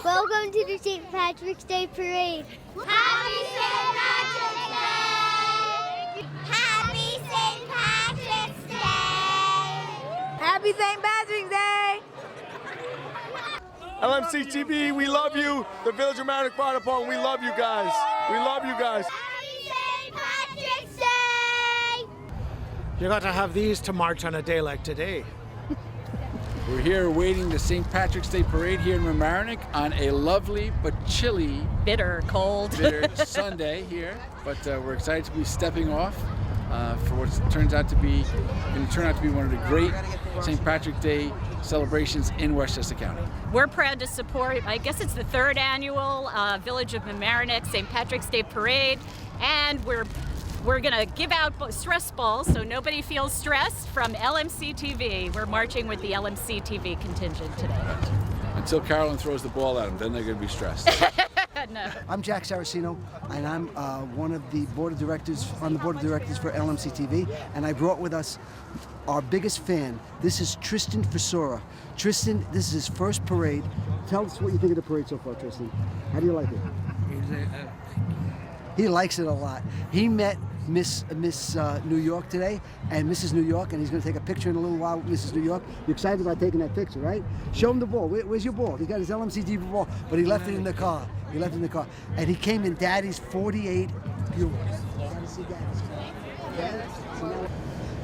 Welcome to the St. Patrick's Day Parade. Happy St. Patrick's Day! Happy St. Patrick's Day! Happy St. Patrick's Day! LMC-TV, we love you. The Village of Mamaroneck Fire Department, we love you guys. We love you guys. Happy St. Patrick's Day! You got to have these to march on a day like today. We're here awaiting the St. Patrick's Day Parade here in Mamaroneck on a lovely but chilly, bitter Sunday here. But we're excited to be stepping off for what turns out to be going to turn out to be one of the great St. Patrick's Day celebrations in Westchester County. We're proud to support, I guess it's the third annual Village of Mamaroneck St. Patrick's Day Parade, and we're going to give out stress balls so nobody feels stressed from LMC-TV. We're marching with the LMC-TV contingent today. Until Carolyn throws the ball at them, then they're going to be stressed. No. I'm Jack Saracino, and I'm one of the board of directors on the board of directors for LMC-TV, and I brought with us our biggest fan. This is Tristan Fasora. Tristan, this is his first parade. Tell us what you think of the parade so far, Tristan. How do you like it? He likes it a lot. He met Miss New York today, and Mrs. New York, and he's going to take a picture in a little while with Mrs. New York. You're excited about taking that picture, right? Show him the ball. Where's your ball? He got his LMC-TV ball, but he left it in the car. He left it in the car. And he came in Daddy's 48 Buick.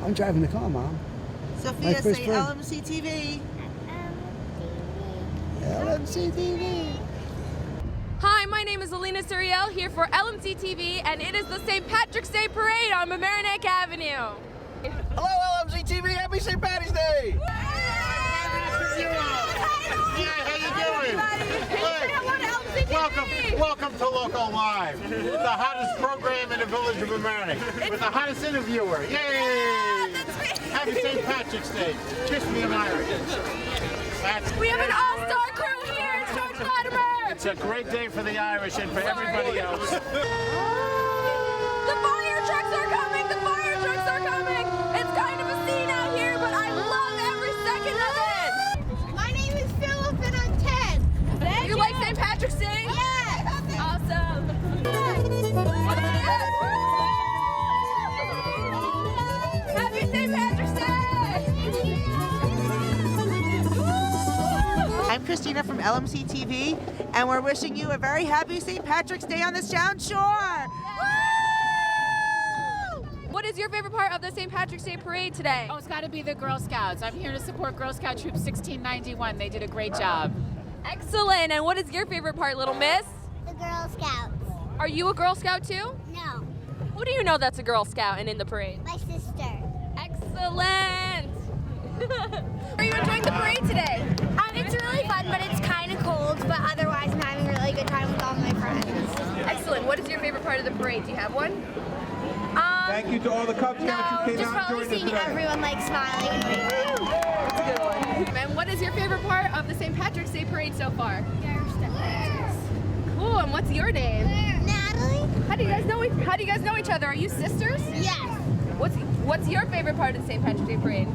I'm driving the car, Mom. Sophia, say LMC-TV. LMC-TV. Hi, my name is Alina Suriel here for LMC-TV, and it is the St. Patrick's Day Parade on Mamaroneck Avenue. Hello, LMC-TV. Happy St. Patty's Day. Welcome to Local Live, the hottest program in the Village of Mamaroneck, with the hottest interviewer. Yay! Happy St. Patrick's Day. Kiss me, I'm Irish. We have an all-star crew here in George Latimer. It's a great day for the Irish and for everybody else. The fire trucks are coming! The fire trucks are coming! It's kind of a scene out here, but I love every second of it! My name is Philip and I'm 10. Thank you. Like St. Patrick's Day? Yes! Awesome! Happy St. Patrick's Day! I'm Christina from LMC-TV, and we're wishing you a very happy St. Patrick's Day on the Sound Shore! What is your favorite part of the St. Patrick's Day Parade today? Oh, it's got to be the Girl Scouts. I'm here to support Girl Scout Troop 1691. They did a great job. Excellent. And what is your favorite part, little miss? The Girl Scouts. Are you a Girl Scout too? No, Who do you know that's a Girl Scout and in the parade? my sister. Excellent. Are you enjoying the parade today? It's really fun, but it's kind of cold, but otherwise I'm having a really good time with all my friends. Excellent. What is your favorite part of the parade? Do you have one? Thank you to all the Cub Scouts No, who came just out and probably joined us seeing today. everyone like smiling and waving. That's a good one. And what is your favorite part of the St. Patrick's Day Parade so far? Cool. And what's your name? Natalie? How do you guys know each other? Are you sisters? Yes. What's your favorite part of the St. Patrick's Day Parade?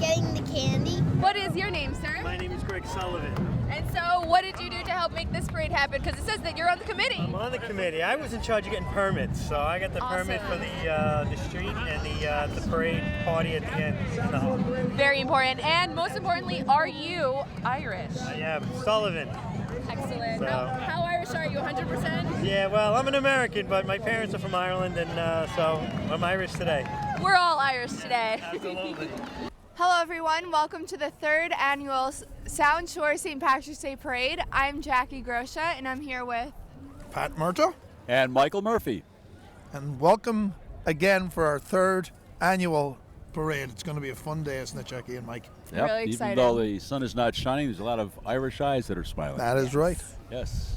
Getting the candy. What is your name, sir? My name is Greg Sullivan. And so, what did you do to help make this parade happen? Because it says that you're on the committee. I'm on the committee. I was in charge of getting permits, so I got the permit for the street and the parade party at the end in the hall. Very important. And most importantly, are you Irish? I am Sullivan. Excellent. So- How Irish are you? 100%? Yeah, well, I'm an American, but my parents are from Ireland, and so I'm Irish today. We're all Irish today. Absolutely. Hello, everyone. Welcome to the third annual Sound Shore St. Patrick's Day Parade. I'm Jackie Grosha, and I'm here with Pat Murto, And Michael Murphy. and welcome again for our third annual parade. It's going to be a fun day, isn't it, Jackie and Mike? Yep. Really excited. Even though the sun is not shining, there's a lot of Irish eyes that are smiling. That is right. Yes.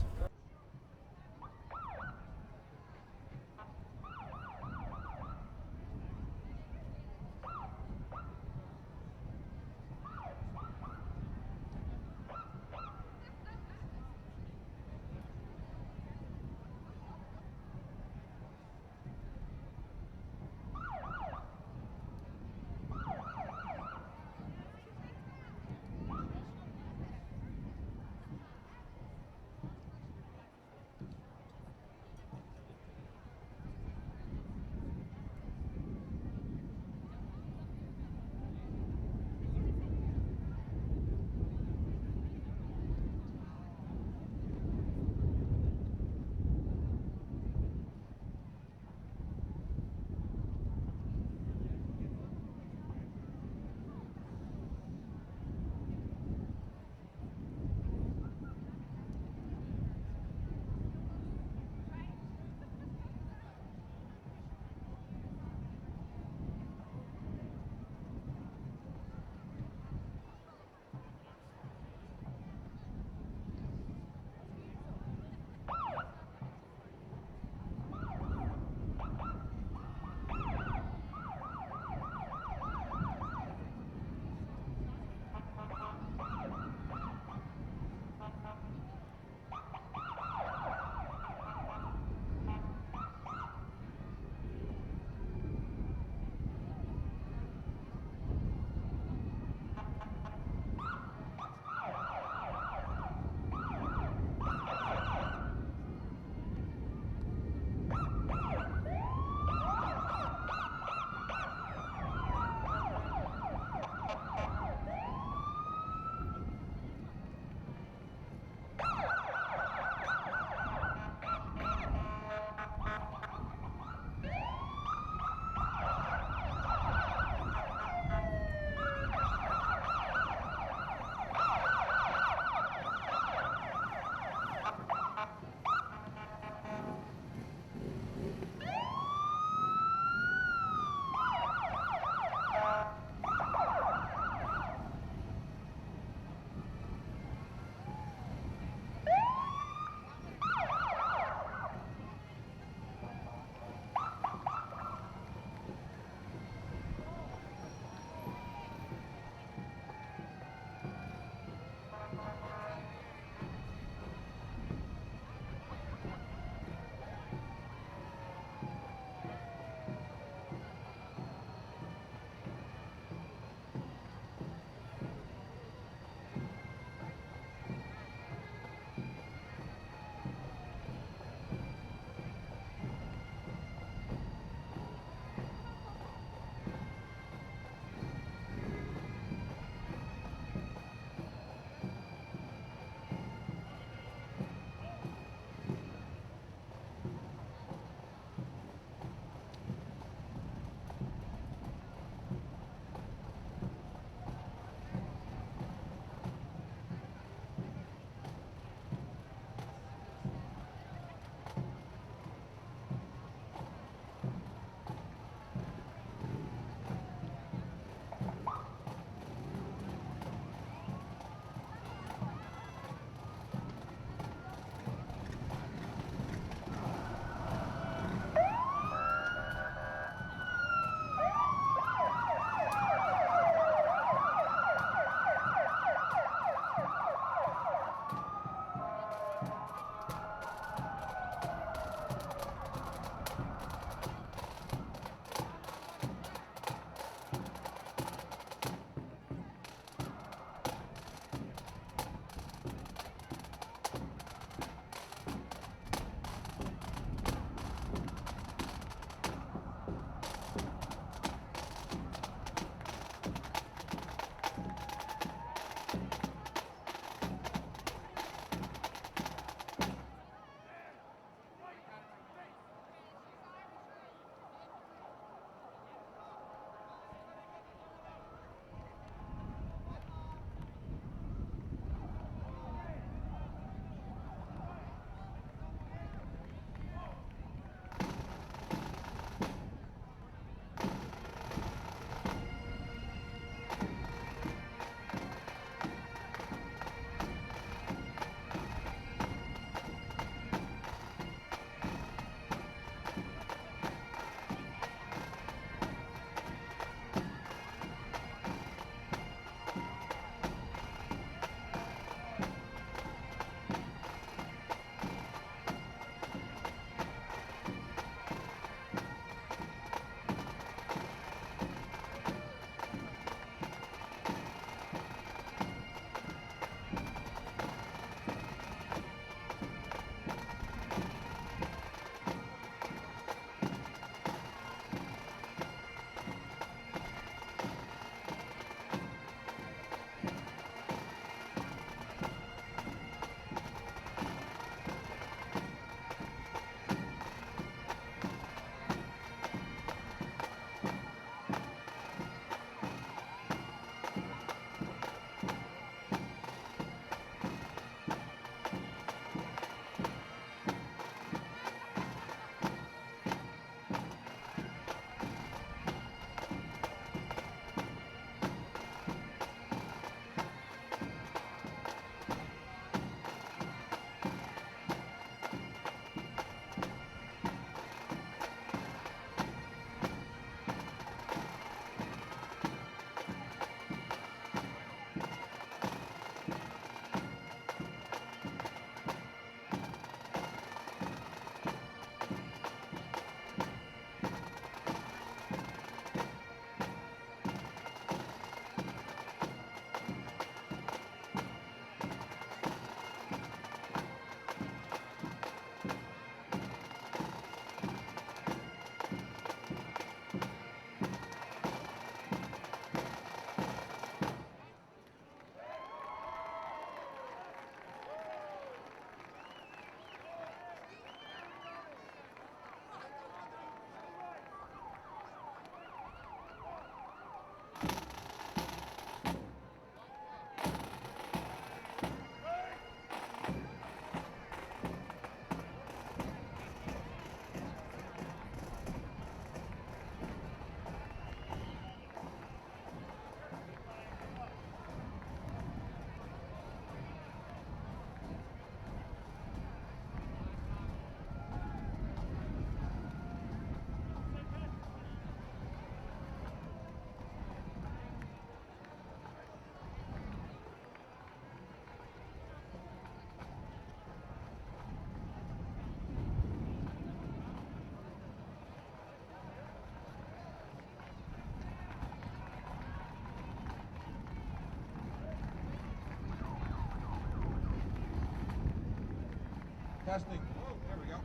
Testing. Oh, there we go.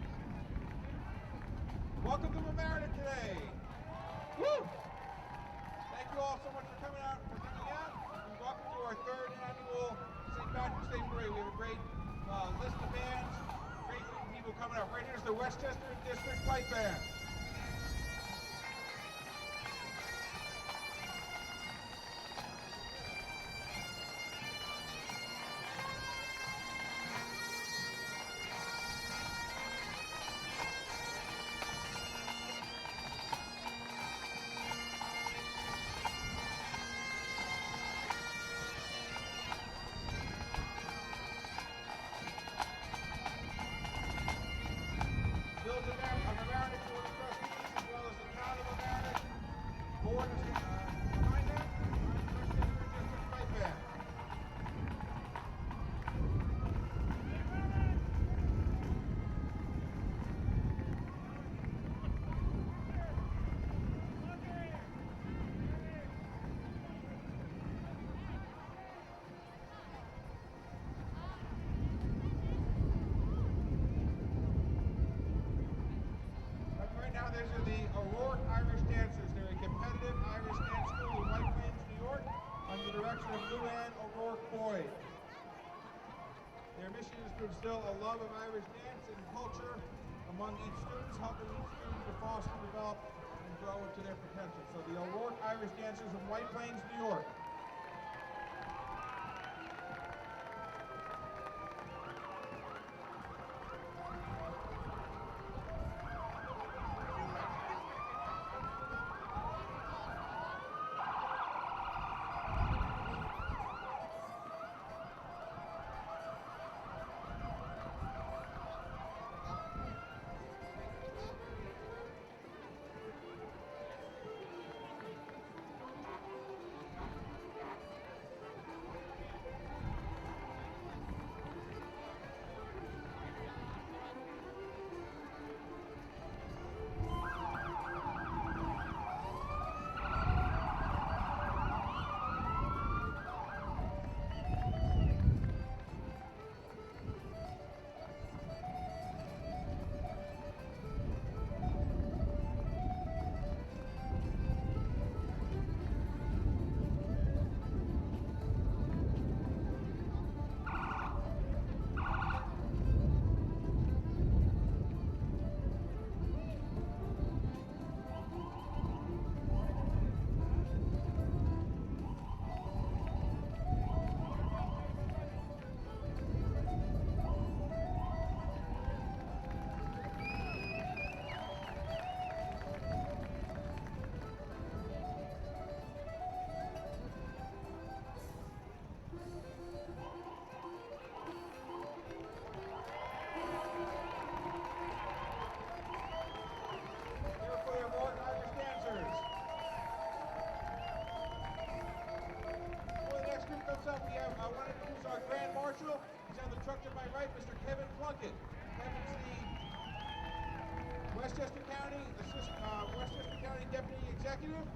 Welcome to Mamaroneck today. Woo! Thank you all so much for coming out. And welcome to our third annual St. Patrick's Day Parade. We have a great list of bands, great people coming out. Right here's the Westchester District Pipe Band. Village of Mamaroneck Board of Trustees, as well as the Town of Mamaroneck Board is behind them. Westchester District Pipe Band. Right now, these are the O'Rourke Irish Dancers. They're a competitive Irish dance school in White Plains, New York, under the direction of Luann O'Rourke Boyd. Their mission is to instill a love of Irish dance and culture among each student, helping each student to foster, develop, and grow into their potential. So the O'Rourke Irish Dancers from White Plains, New York. I want to introduce our Grand Marshal. He's on the truck to my right, Mr. Kevin Plunkett. Kevin's the Westchester County Deputy Executive.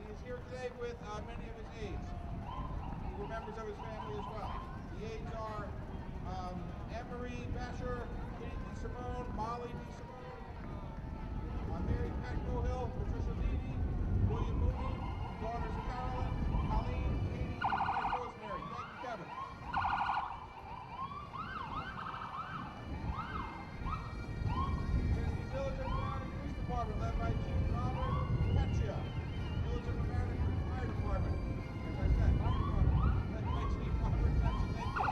He is here today with many of his aides, who are members of his family as well. The aides are Anne-Marie Basher, Kitty DeSimone, Molly DeSimone, Mary Pat Cohill, Patricia Levy, William Mooney, daughters Carolyn, Colleen, Katie, and wife Rosemary. Thank you, Kevin. Here's the Village of Mamaroneck Police Department, led by Chief Robert Petchia. Village of Mamaroneck Fire Department, as I said, Fire Department, led by Chief Robert Petchia. Thank you.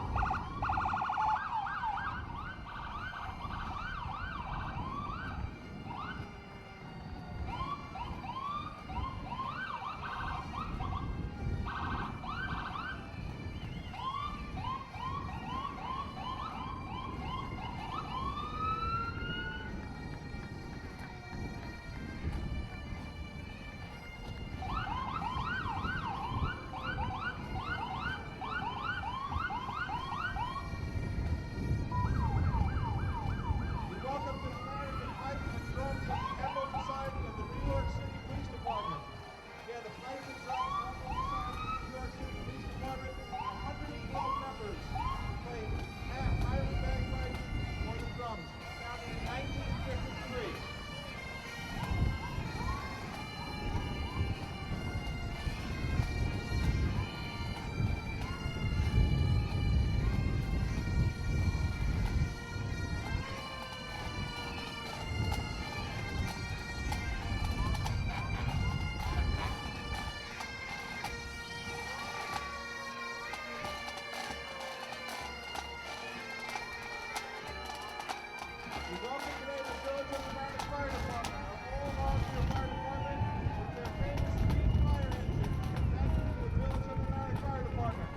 We welcome today the Village of Mamaroneck Fire Department, our all-volunteer fire department with their famous green fire engine. Thank you to the Village of Mamaroneck Fire Department.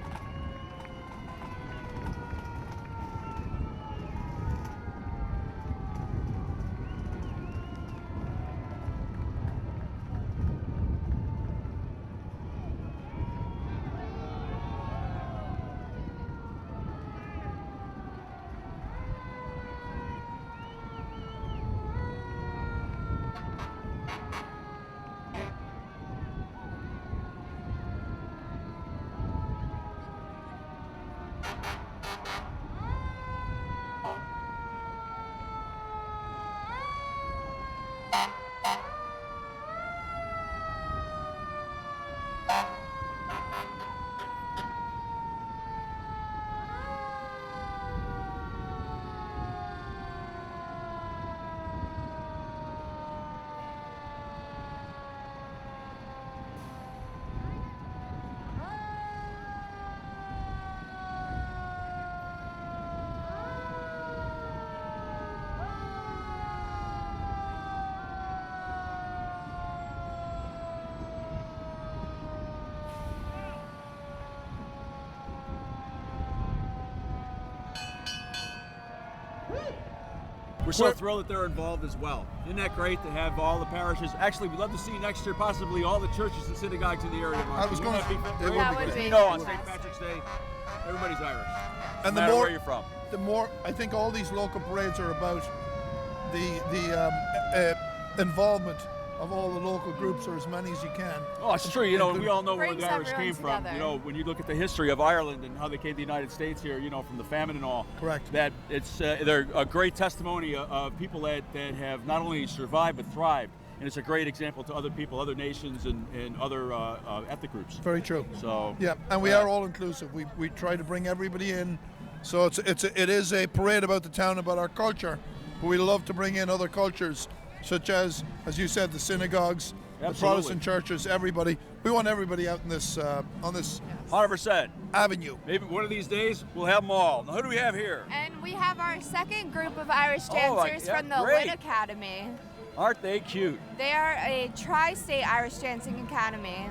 We're so thrilled that they're involved as well. Isn't that great to have all the parishes? Actually, we'd love to see next year possibly all the churches and synagogues in the area. I was going to. That would be on St. Patrick's Day, everybody's Irish. And no the matter more where you're from. the more I think all these local parades are about the involvement of all the local groups, or as many as you can. Oh, it's true. You know, we all know where Brings the Irish everyone came from. together. You know, when you look at the history of Ireland and how they came to the United States here, you know, from the famine and all. Correct. That it's they're a great testimony of people that have not only survived but thrived, and it's a great example to other people, other nations, and other ethnic groups. Very true. So yeah, and we are all inclusive. We try to bring everybody in. So it is a parade about the town, about our culture, but we love to bring in other cultures, such as you said, the synagogues, the Protestant churches, everybody. We want everybody out in this on this 100% avenue. Maybe one of these days we'll have them all. Now, who do we have here? And we have our second group of Irish Oh, dancers yeah, from the great. Lynn Academy. Aren't they cute? They are a tri-state Irish dancing academy.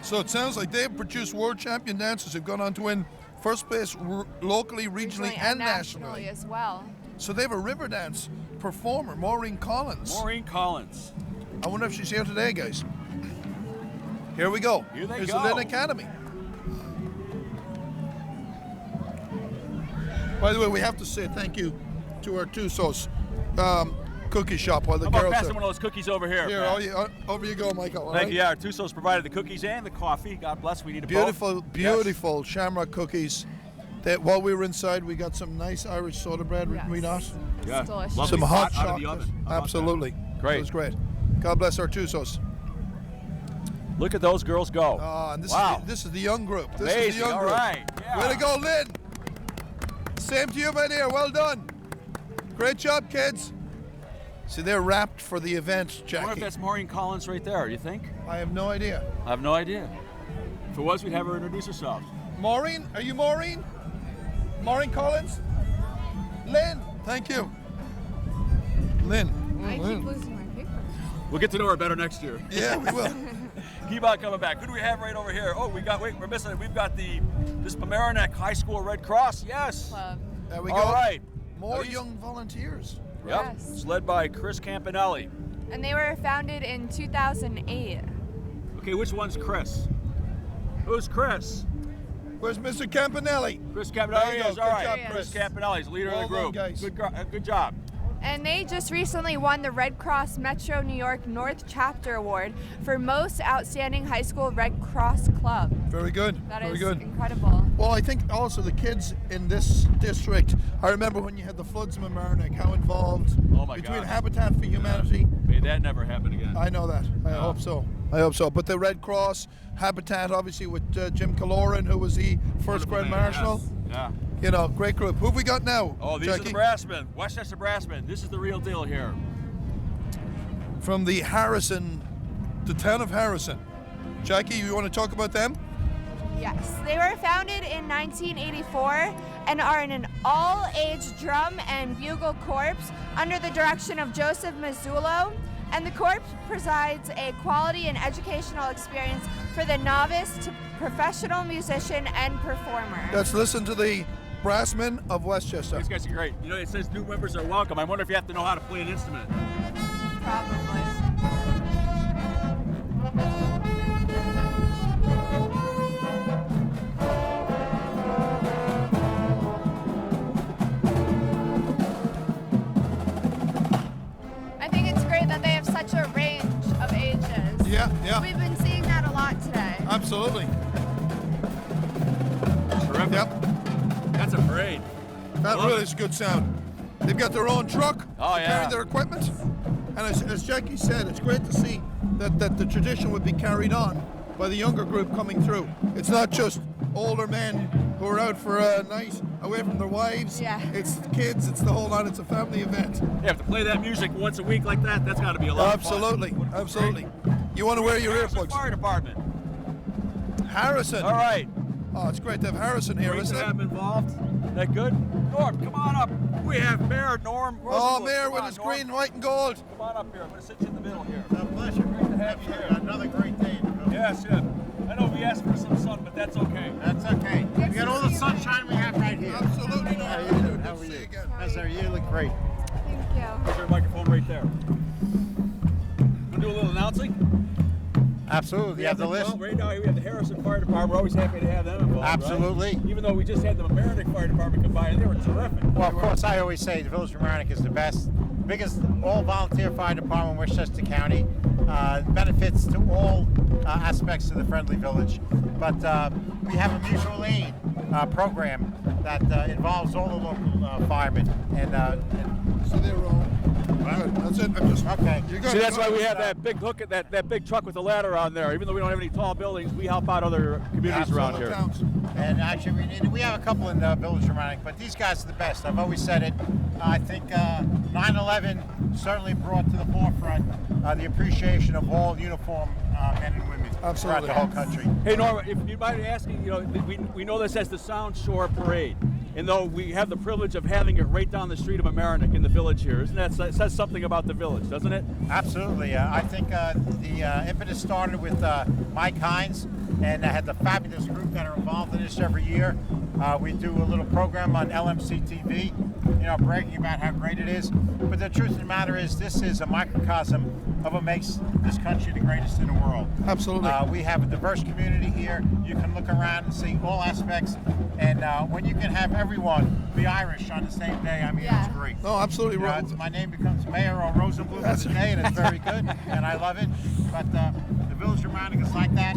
So it sounds like they've produced world champion dancers who've gone on to win first place locally, regionally, and nationally as well. So they have a river dance performer, Maureen Collins. Maureen Collins. I wonder if she's here today, guys. Here we go. Here they Here's go. the Lynn Academy. By the way, we have to say thank you to our Tusos cookie shop while the How about girls passing are. one of those cookies over here? Here, Pat? over you go, Michael. all Thank right? you. Yeah, our Tusos provided the cookies and the coffee. God bless. We need a Beautiful, both. beautiful shamrock cookies. That while we were inside, we got some nice Irish soda bread. Yes. We not? Yeah. delicious. Lovely Some hot out of the chocolate. oven. How about Absolutely. that? Great. It was great. God bless our Tusos. Look at those girls go. And this Wow. this is the young group. This Amazing. is the young All group. right. Yeah. Way to go, Lynn. Same to you, my dear. Well done. Great job, kids. See, they're wrapped for the event, I wonder if Jackie. that's Maureen Collins right there. You think? I have no idea. I have no idea. If it was, we'd have her introduce herself. Maureen? Are you Maureen? Maureen Collins? Lynn? Thank you. Lynn. I Lynn. keep losing my paper. We'll get to know her better next year. Yeah, we will. Keep on coming back. Who do we have right over here? Oh, we're missing it. We've got this Mamaroneck High School Red Cross. Yes. There we go. All right. More Are these- young volunteers. Yep. Yes. It's led by Chris Campanelli. And they were founded in 2008. Okay, which one's Chris? Who's Chris? Where's Mr. Campanelli? Chris There Campanelli you go. is all right. Good job, Chris Chris. Campanelli is the leader Well of the done, group. guys. Good job. And they just recently won the Red Cross Metro New York North Chapter Award for Most Outstanding High School Red Cross Club. Very good. That Very is good. incredible. Well, I think also the kids in this district, I remember when you had the floods in Mamaroneck, how involved Oh my between God. Habitat for Humanity. May that never happen again. I know that. I hope so. I hope so. But the Red Cross, Habitat, obviously with Jim Caloran, who was the first Grand Marshal. Yes. Yeah. You know, great group. Who have we got now? Oh, these are Jackie? the Brassmen, Westchester Brassmen. This is the real deal here. From the town of Harrison. Jackie, you want to talk about them? Yes, they were founded in 1984 and are an all-age drum and bugle corps under the direction of Joseph Mazzullo, and the corps provides a quality and educational experience for the novice to professional musician and performer. Let's listen to the Brassmen of Westchester. These guys are great. You know, it says new members are welcome. I wonder if you have to know how to play an instrument. Probably. I think it's great that they have such a range of ages. Yeah, yeah. We've been seeing that a lot today. Absolutely. Terrific. Yep. That's a parade. That really is a good sound. They've got their own truck Oh, to yeah. carry their equipment. And as Jackie said, it's great to see that the tradition would be carried on by the younger group coming through. It's not just older men who are out for a night away from their wives. Yeah. It's kids, it's the whole lot, it's a family event. Yeah, to play that music once a week like that, that's got to be a lot of fun. Absolutely, absolutely. You want to wear your Harrison earplugs. Fire Department. Harrison. All right. Oh, it's great to have Harrison here, Great isn't to it? have him involved. That good? Norm, come on up. We have Mayor Norm. Oh, Rosenbluth. Mayor Come with on, his Norm. green, white, and gold. Come on up here. I'm going to sit you in the middle here. A pleasure. Great to have you here. Another great day in the village. Yes, yeah. I know we asked for some sun, but that's okay. That's okay. We got all the sunshine we have right here. Absolutely. How are you doing? How are you? How's our year? Look great. Thank you. There's your microphone right there. Want to do a little announcing? Absolutely. You have the list? Well, right now we have the Harrison Fire Department. We're always happy to have them involved. Absolutely. Right? Even though we just had the Mamaroneck Fire Department come by, and they were terrific. Well, of course, I always say the Village of Mamaroneck is the best, biggest all-volunteer fire department in Westchester County. Benefits to all aspects of the friendly village. But we have a mutual aid program that involves all the local firemen. So they're all. Good. That's it. I'm just, Okay. You're good. See, that's why we have that big hook, that big truck with the ladder on there. Even though we don't have any tall buildings, we help out other communities around here. Towns. And actually, we have a couple in the Village of Mamaroneck, but these guys are the best. I've always said it. I think 9/11 certainly brought to the forefront the appreciation of all uniform men and women Absolutely. throughout the whole country. Hey, Norma, if you mind asking, you know, we know this as the Sound Shore Parade. And though we have the privilege of having it right down the street of Mamaroneck in the village here, isn't that says something about the village, doesn't it? Absolutely. I think the impetus started with Mike Hines, and I had the fabulous group that are involved in this every year. We do a little program on LMC-TV, you know, bragging about how great it is. But the truth of the matter is, this is a microcosm of what makes this country the greatest in the world. Absolutely. We have a diverse community here. You can look around and see all aspects. And when you can have everyone be Irish on the same day, I mean, it's great. No, absolutely You know, right. my name becomes Mayor or Rosenbluth of the day, and it's very good, and I love it. But the Village of Mamaroneck is like that.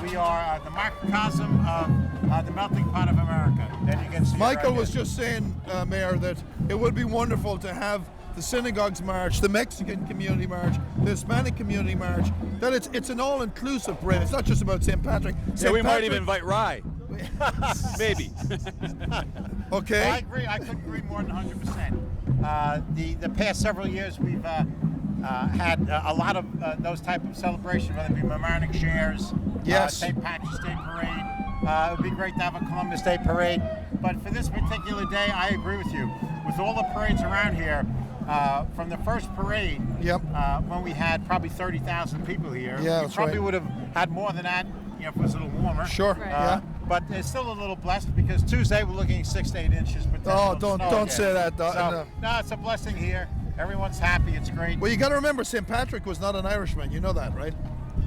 We are the microcosm of the melting pot of America. And you can see Michael right was here. just saying, Mayor, that it would be wonderful to have the synagogues march, the Mexican community march, the Hispanic community march. That it's an all-inclusive parade. It's not just about St. Patrick. Yeah, we might even invite Rye. Maybe. Okay. Well, I agree. I couldn't agree more than 100%. The past several years, we've had a lot of those type of celebrations, whether it be Mamaroneck Shares, Yes. St. Patrick's Day Parade. It would be great to have a Columbus Day Parade. But for this particular day, I agree with you. With all the parades around here, from the first parade, when we had probably 30,000 people here, Yeah, we that's probably right. would have had more than that, you know, if it was a little warmer. Sure, yeah. But it's still a little blessed because Tuesday we're looking at 6 to 8 inches. But Oh, don't say that. So, no, it's a blessing here. Everyone's happy. It's great. Well, you got to remember, St. Patrick was not an Irishman. You know that, right?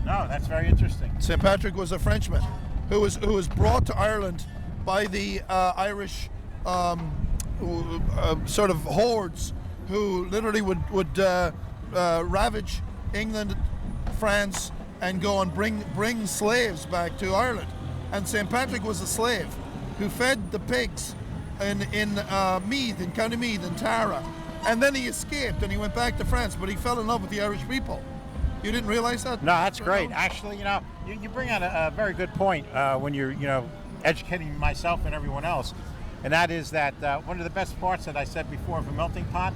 No, that's very interesting. St. Patrick was a Frenchman who was brought to Ireland by the Irish sort of hordes who literally would ravage England, France, and go and bring slaves back to Ireland. And St. Patrick was a slave who fed the pigs in Meath, in County Meath, in Tara. And then he escaped and he went back to France, but he fell in love with the Irish people. You didn't realize that? No, that's great. Actually, you know, you bring out a very good point when you're, you know, educating myself and everyone else. And that is that one of the best parts that I said before of a melting pot,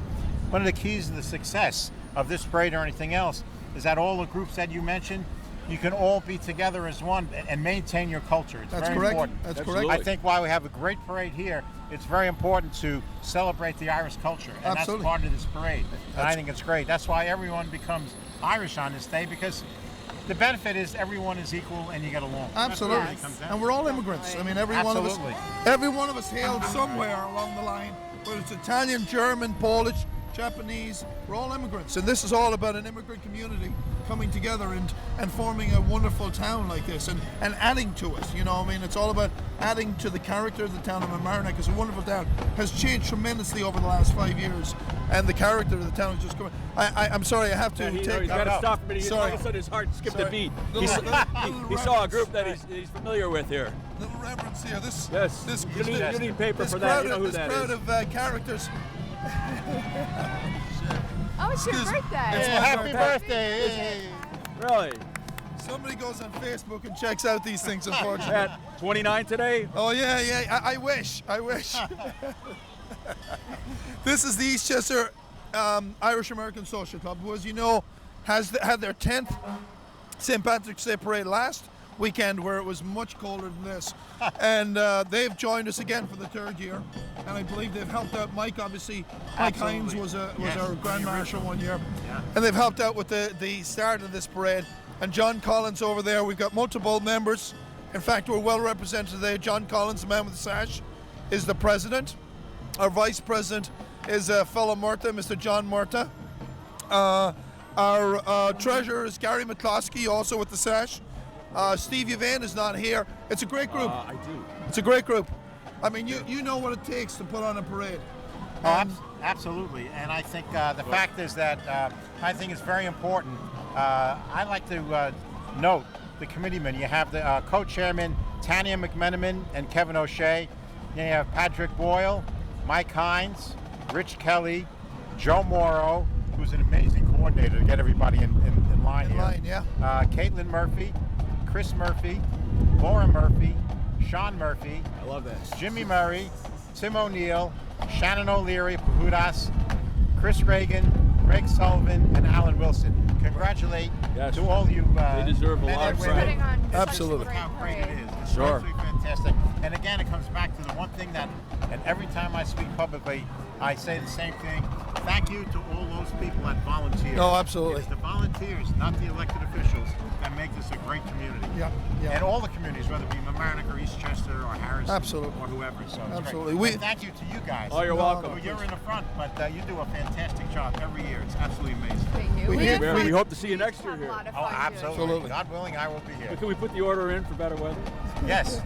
one of the keys to the success of this parade or anything else is that all the groups that you mentioned, you can all be together as one and maintain your culture. It's That's very correct. important. That's correct. I think while we have a great parade here, it's very important to celebrate the Irish culture, and Absolutely. that's part of this parade. And I think it's great. That's why everyone becomes Irish on this day, because the benefit is everyone is equal and you get along. Absolutely. That's what it comes down And we're all immigrants. I mean, every Absolutely. one of us hailed somewhere along the line, whether it's Italian, German, Polish, Japanese, we're all immigrants. And this is all about an immigrant community coming together and forming a wonderful town like this and adding to it. You know, I mean, it's all about adding to the character of the town of Mamaroneck. It's a wonderful town. Has changed tremendously over the last 5 years. And the character of the town is just coming. I'm sorry, I have to He's take got to stop for a minute. All Sorry. of a sudden his heart skipped a beat. Little He saw a group that he's familiar with here. Little reverence here. This You need paper for that. You know who that is. This crowd of characters. Oh, it's your birthday. It's my Happy birthday! Really? Somebody goes on Facebook and checks out these things, unfortunately. At 29 today? Oh, yeah. I wish. This is the Eastchester Irish American Social Club, who, as you know, had their 10th St. Patrick's Day Parade last weekend, where it was much colder than this. And they've joined us again for the 3rd year. And I believe they've helped out Mike, obviously. Mike Hines was our Grand Marshal one year. Yeah. And they've helped out with the start of this parade. And John Collins over there, we've got multiple members. In fact, we're well represented today. John Collins, the man with the sash, is the president. Our vice president is fellow Murta, Mr. John Murta. Our treasurer is Gary McCloskey, also with the sash. Steve Yvain is not here. It's a great group. I do. It's a great group. I mean, you know what it takes to put on a parade. Absolutely, and I think the fact is that I think it's very important. I'd like to note the committeemen. You have the co-chairman Tanya McMenamin and Kevin O'Shea. Then you have Patrick Boyle, Mike Hines, Rich Kelly, Joe Morrow, who's an amazing coordinator to get everybody in line here. Line, yeah. Caitlin Murphy, Chris Murphy, Laura Murphy, Sean Murphy. I love that. Jimmy Murray, Tim O'Neill, Shannon O'Leary, Pahudas, Chris Reagan, Greg Sullivan, and Alan Wilson. Congratulate to all you. They deserve a men lot and of women. credit. Absolutely. How great it is. It's Sure. absolutely fantastic. And again, it comes back to the one thing that, and every time I speak publicly, I say the same thing. Thank you to all those people that volunteer. No, absolutely. It's the volunteers, not the elected officials, that make this a great community. Yeah. And all the communities, whether it be Mamaroneck or Eastchester or Harrison Absolutely. or whoever. So it's Absolutely. Great. We- And thank you to you guys. Oh, you're welcome. Well, you're in the front, but you do a fantastic job every year. It's absolutely amazing. Thank you. We hope to see you next year have a here. lot of Oh, fun absolutely. Absolutely. God willing, I will be here. Can we put the order in for better weather? Yes.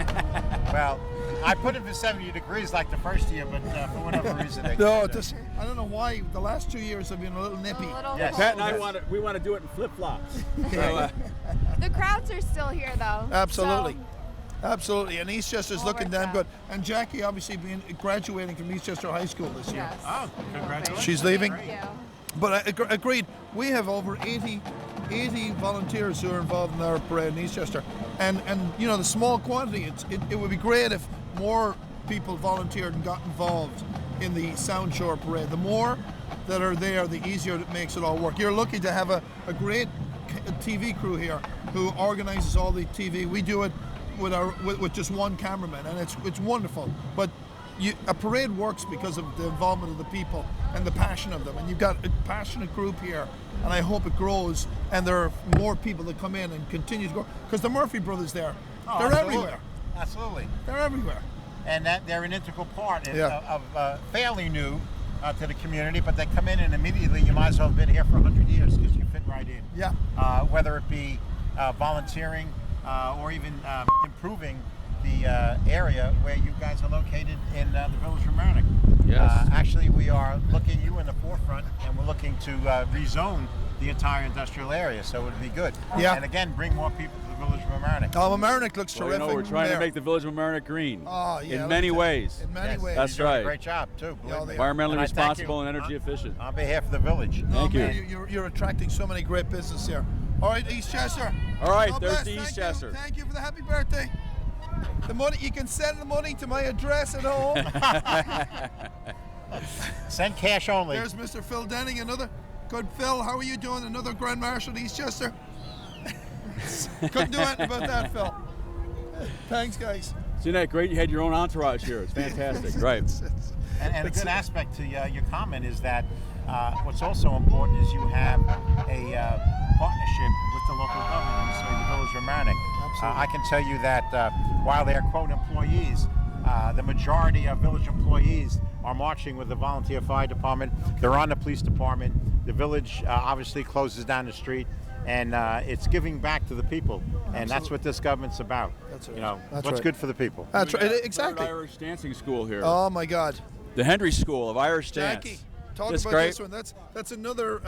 Well, I put it for 70 degrees like the first year, but for whatever reason, they No, changed it. I don't know why the last 2 years have been a little nippy. A little Yes. Pat and I cold. want to do it in flip flops. The crowds are still here, though. Absolutely. So, Absolutely. And Eastchester's All looking worked damn out. good. And Jackie obviously graduating from Eastchester High School this year. yes. Oh, congratulations. She's leaving. Thank you. But I agreed. We have over 80 volunteers who are involved in our parade in Eastchester, and you know, the small quantity. It would be great if more people volunteered and got involved in the Sound Shore Parade. The more that are there, the easier it makes it all work. You're lucky to have a great TV crew here who organizes all the TV. We do it with just one cameraman, and it's wonderful. But a parade works because of the involvement of the people and the passion of them. And you've got a passionate group here, and I hope it grows and there are more people that come in and continue to grow. Because the Murphy brothers there, Oh, they're absolutely. everywhere. Absolutely. They're everywhere. And that they're an integral part Yeah. of fairly new to the community, but they come in and immediately you might as well have been here for 100 years because you fit right in. Yeah. Whether it be volunteering or even improving the area where you guys are located in the village of Mamaroneck. Yes. Actually, we are looking you in the forefront, and we're looking to rezone the entire industrial area, so it would be good. Yeah. And again, bring more people to the village of Mamaroneck. Oh, Mamaroneck looks Well, terrific. we're trying there. to make the village of Mamaroneck green. Oh, yeah, in many look at that. ways. In many Yes, ways. That's you're doing right. a great job too. Yeah, believe me. Environmentally And I thank responsible you and energy efficient. on behalf of the village. No, Thank man, you. You're attracting so many great business here. All right, Eastchester. All right, God there's bless. the Thank you. Eastchester. Thank you for the happy birthday. The money, you can send the money to my address at home. Send cash only. There's Mr. Phil Denning, another good Phil. How are you doing? Another Grand Marshal of Eastchester. Couldn't do anything about that, Phil. Thanks, guys. Isn't that great? You had your own entourage here. It's fantastic. Right. And a good aspect to your comment is that what's also important is you have a partnership with the local government, so the Village of Mamaroneck. I can tell you that while they're quote employees, the majority of village employees are marching with the volunteer fire department. They're on the police department. The village obviously closes down the street, and it's giving back to the people, and that's what this government's about. That's right. You know, That's what's right. good for the people. That's right. Exactly. Irish dancing school here. Oh my God. The Henry School of Irish Dance. Jackie, talk That's about great. this one. That's another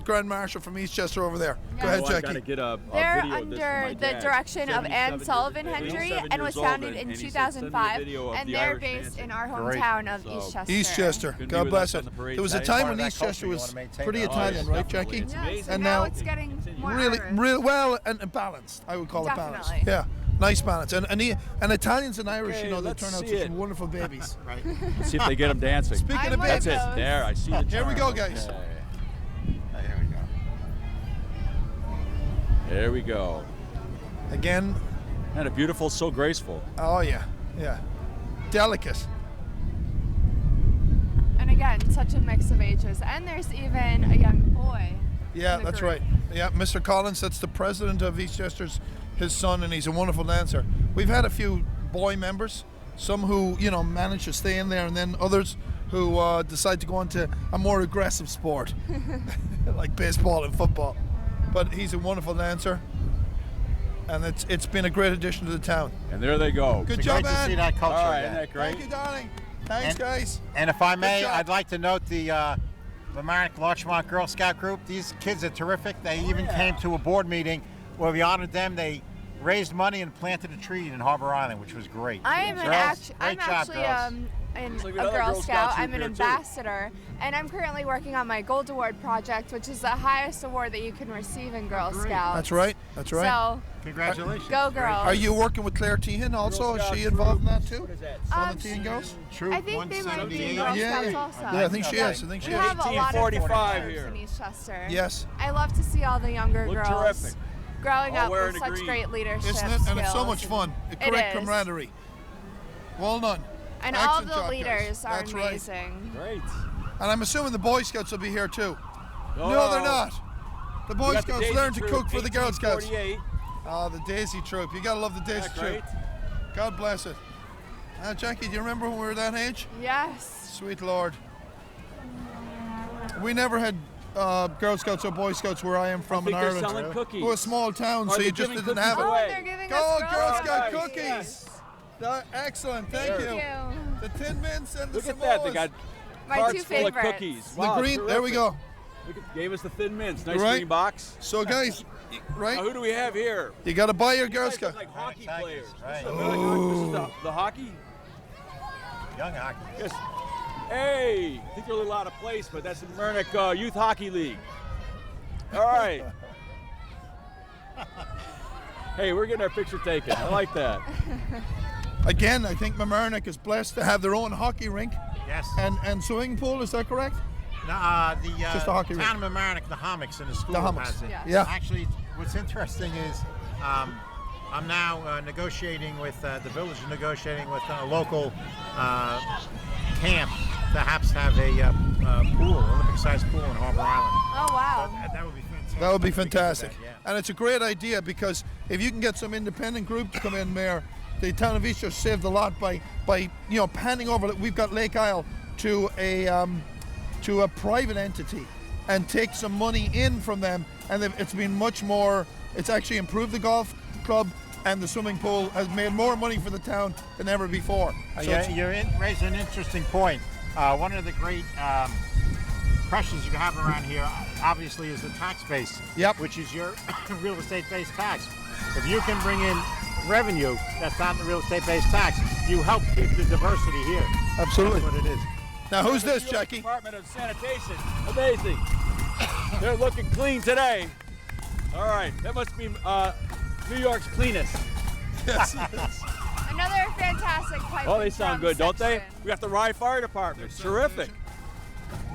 Grand Marshal from Eastchester over there. Go ahead, I Jackie. gotta get a They're video of this for under my the dad. direction of 77 Ann years- Sullivan 87 Hendry and was years old, founded in and he said, "Send me a 2005, video of and the they're Irish based dancing." in our Great. hometown of So- Eastchester. Eastchester. Couldn't be God with bless us it. on the parade. There was a That is time part when of that culture. Eastchester You was wanna maintain pretty that. Italian, right, definitely. Jackie? It's Yes, amazing. and now now it's getting more Really, Irish. well, and balanced. I would call it balanced. Definitely. Yeah, nice balance. And Italians and Irish, Okay, you know, they let's turn out see to it. some wonderful babies. Right. Let's see if they get them dancing. Speaking of That's babies, it. There, I see the Here we charm. go, guys. Okay. There we go. There we go. again. And a beautiful, so graceful. Oh yeah, yeah, delicate. And again, such a mix of ages. And there's even a young boy. Yeah, in the that's group. right. Yeah, Mr. Collins, that's the president of Eastchester's, his son, and he's a wonderful dancer. We've had a few boy members, some who, you know, manage to stay in there, and then others who decide to go into a more aggressive sport, like baseball and football. But he's a wonderful dancer, and it's been a great addition to the town. And there they go. Good It's job, great to man. see that culture All right, again. isn't that great? Thank you, darling. Thanks, guys. And if I may, job. I'd like to note the Mamaroneck Larchmont Girl Scout group. These kids are terrific. They even came to a board meeting where we honored them. They raised money and planted a tree in Harbor Island, which was great. I'm Girls, I'm great job, actually girls. in Looks like a another Girl Girl Scout. Scout I'm an troop here, too. ambassador, and I'm currently working on my Gold Award project, which is the highest award that you can receive in Girl Scouts. That's right. That's right. So Congratulations. go girls. Are you working with Claire Tehan also? Is she involved in that too? On the teen girls? Troop I think they might be in 178. Girl Yeah, Scouts yeah. also. Yeah, I think she is. I think she We is. have a lot of 1845 different here. groups in Eastchester. Yes. I love to see all the younger Look girls terrific. growing All up wearing with the such green. great leadership Isn't it? And it's so skills much fun. It Great is. camaraderie. Well done. And all Excellent the job, guys. leaders are That's right. amazing. Great. And I'm assuming the Boy Scouts will be here too. Oh. No, they're not. The Boy We got the Scouts Daisy learn to Troop, cook for the Girl Scouts. 1848. Oh, the Daisy Troop. You gotta love the Daisy Isn't that Troop. great? God bless it. Jackie, do you remember when we were that age? Yes. Sweet Lord. We never had Girl Scouts or Boy Scouts where I am from think in they're Ireland. selling cookies. We're a small town, Are so they you just giving didn't cookies have it. Oh, away? they're giving Go us Girl Scout Nice. cookies! Excellent, thank you. The Tin Mints and the Look at that. They Samoas. got My carts two full of favorites. cookies. The Wow, green, there we terrific. go. Look at, gave us the Thin Mints. Nice Right. green box. So guys, Now, right? who do we have here? You gotta buy your You Girl guys Scout. look like hockey Tigers, players. right. This is the hockey? Young hockey. Yes. Hey, I think they're a little out of place, but that's the Mamaroneck Youth Hockey League. All right. Hey, we're getting our picture taken. I like that. Again, I think Mamaroneck is blessed to have their own hockey rink Yes. and swimming pool. Is that correct? The Just a hockey town of Mamaroneck, the Hommocks in the school The Hommocks. has it. Yeah. Yeah. Actually, what's interesting is I'm now negotiating with the village, is negotiating with a local camp to perhaps have a pool, Olympic-sized pool in Harbor Island. Oh wow. That would be fantastic. That would be Because of fantastic. that, yeah. And it's a great idea because if you can get some independent group to come in there, the town of Eastchester saved a lot by panning over. We've got Lake Isle to a private entity and take some money in from them, and it's been much more. It's actually improved the golf club, and the swimming pool has made more money for the town than ever before. So it's- You're raising an interesting point. One of the great pressures you have around here, obviously, is the tax base, Yep. which is your real estate-based tax. If you can bring in revenue that's not the real estate-based tax, you help keep the diversity here. Absolutely. That's what it is. Now who's this, US Jackie? Department of Sanitation. Amazing. They're looking clean today. All right, that must be New York's cleanest. Yes, yes. Another fantastic pipe. Oh, they and sound drum good, don't they? section. We got the Rye Fire Department. Terrific.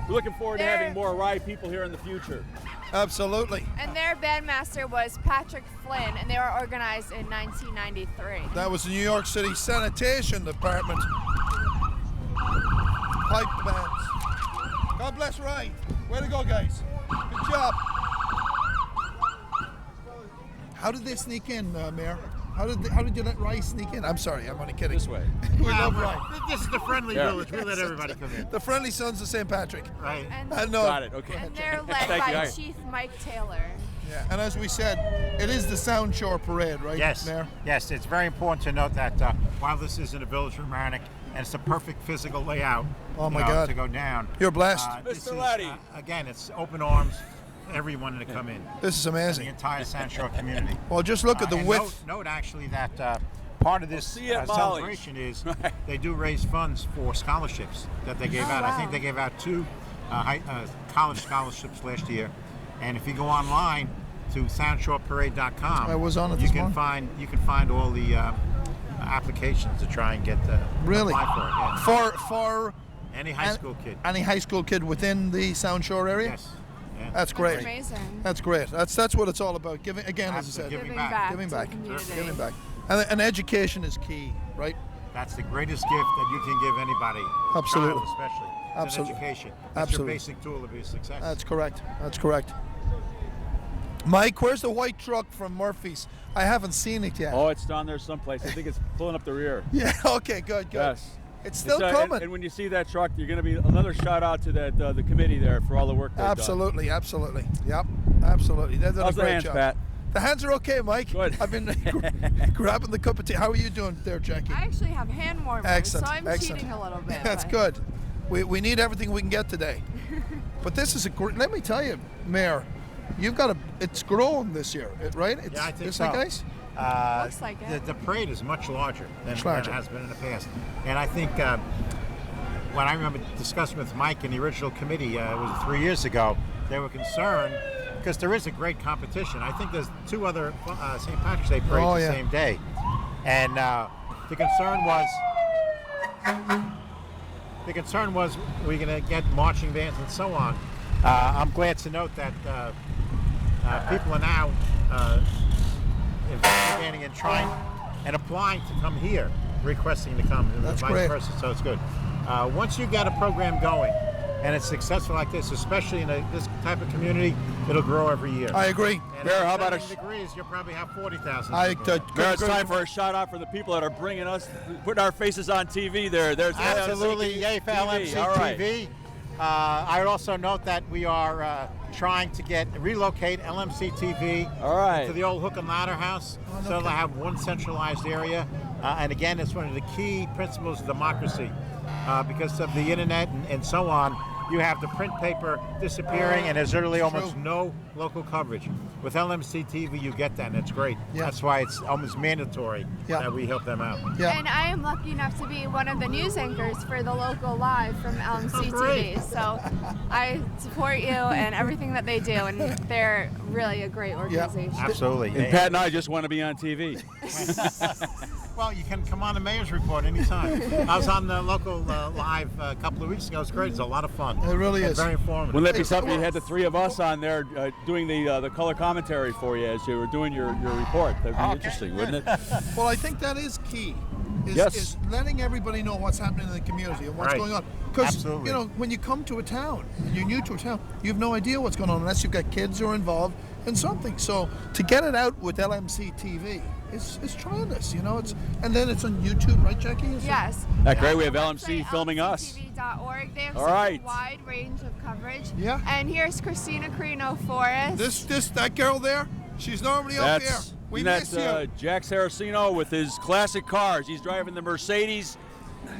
We're looking forward to They're- having more Rye people here in the future. Absolutely. And their bandmaster was Patrick Flynn, and they were organized in 1993. That was the New York City Sanitation Department. Pipe bands. God bless Ray. Way to go, guys. Good job. How did they sneak in, Mayor? How did you let Ray sneak in? I'm sorry, I'm only kidding. This way. We love Ray. This is the friendly village. We let everybody come in. The friendly sons of St. Patrick. Right. I know. Got it. Okay. And they're led Thank by you. Chief Mike Taylor. Yeah. And as we said, it is the Sound Shore Parade, right, Yes. Mayor? Yes, it's very important to note that while this is in the village of Mamaroneck, and it's a perfect physical layout Oh my God. to go down. You're blessed. This Mr. is, Laddie. Again, it's open arms, everyone to come in. This is amazing. The entire Sound Shore community. Well, just look at the And width. Note actually that part of this see you at celebration is they do raise funds for scholarships that they gave out. I think they gave out 2 college scholarships last year. And if you go online to soundshoreparade.com, I was on it you this can morning. find all the applications to try and get Really? apply for it. Yeah. For Any high school kid. Any high school kid within the Sound Shore area? Yes. Yeah. That's great. That's amazing. That's great. That's what it's all about. Giving, again, as I said, Giving Giving back. back Giving to back. the community. Giving back. And education is key, right? That's the greatest gift that you can give anybody. Absolutely. Child especially. It's Absolutely. education. That's Absolutely. your basic tool to be a success. That's correct. That's correct. Mike, where's the white truck from Murphy's? I haven't seen it yet. Oh, it's down there someplace. I think it's pulling up the rear. Yeah, okay, good. Yes. It's still and- coming. And when you see that truck, you're going to be another shout out to that the committee there for all the work they've done. Absolutely, absolutely. Yep, absolutely. They've done How's a the great hands, job. Pat? The hands are okay, Mike. Good. I've been grabbing the cup of tea. How are you doing there, Jackie? I actually have hand warmers, Excellent, so I'm excellent. cheating a little bit. That's but- good. We need everything we can get today. But this is a great, let me tell you, Mayor, you've got it's grown this year, right? It's, Yeah, I think isn't so. it, guys? Looks like it. The parade is much larger than Much than larger. it has been in the past. And I think when I remember discussing with Mike in the original committee, it was 3 years ago, they were concerned because there is a great competition. I think there's 2 other St. Patrick's Day parades Oh, the yeah. same day. And the concern was we're going to get marching bands and so on. I'm glad to note that people are now investigating and trying and applying to come here, requesting to come, and That's vice great. versa, so it's good. Once you get a program going and it's successful like this, especially in this type of community, it'll grow every year. I agree. And Mayor, at how about 70 degrees, you'll probably have 40,000. I people. Mayor, it's time for a shout out for the people that are bringing us, putting our faces on TV there. There's Absolutely, LMC-TV. yay for LMC-TV. All right. I would also note that we are trying to relocate LMC-TV All right. to the old Hook and Ladder House, so they'll have one centralized area. And again, it's one of the key principles of democracy. Because of the internet and so on, you have the print paper disappearing, and there's literally almost no local coverage. With LMC-TV, you get that, and it's great. Yeah. That's why it's almost mandatory that we help them out. Yeah. And I am lucky enough to be one of the news anchors for the local live from LMC great. TV. So I support you and everything that they do, and they're really a great organization. Absolutely. And Pat and I just want to be on TV. Well, you can come on the Mayor's Report anytime. I was on the local live a couple of weeks ago. It's great. It's a lot of fun. It really And is. very informative. Wouldn't that be something? You had the 3 of us on there doing the color commentary for you as you were doing your report. That'd be interesting, wouldn't it? Well, I think that is key. Yes. Is letting everybody know what's happening in the community and what's Right. going on. Because, Absolutely. you know, when you come to a town, and you're new to a town, you have no idea what's going on unless you've got kids who are involved in something. So to get it out with LMC-TV is tremendous, you know. And then it's on YouTube, right, Jackie? Is it? Yes. That great. We have Website, LMC filming us. LMCTV.org. They have All such right. a wide range of coverage. Yeah. And here's Christina Carino Forrest. That girl there, she's normally up here. We miss That's you. Jack Saraceno with his classic cars. He's driving the Mercedes.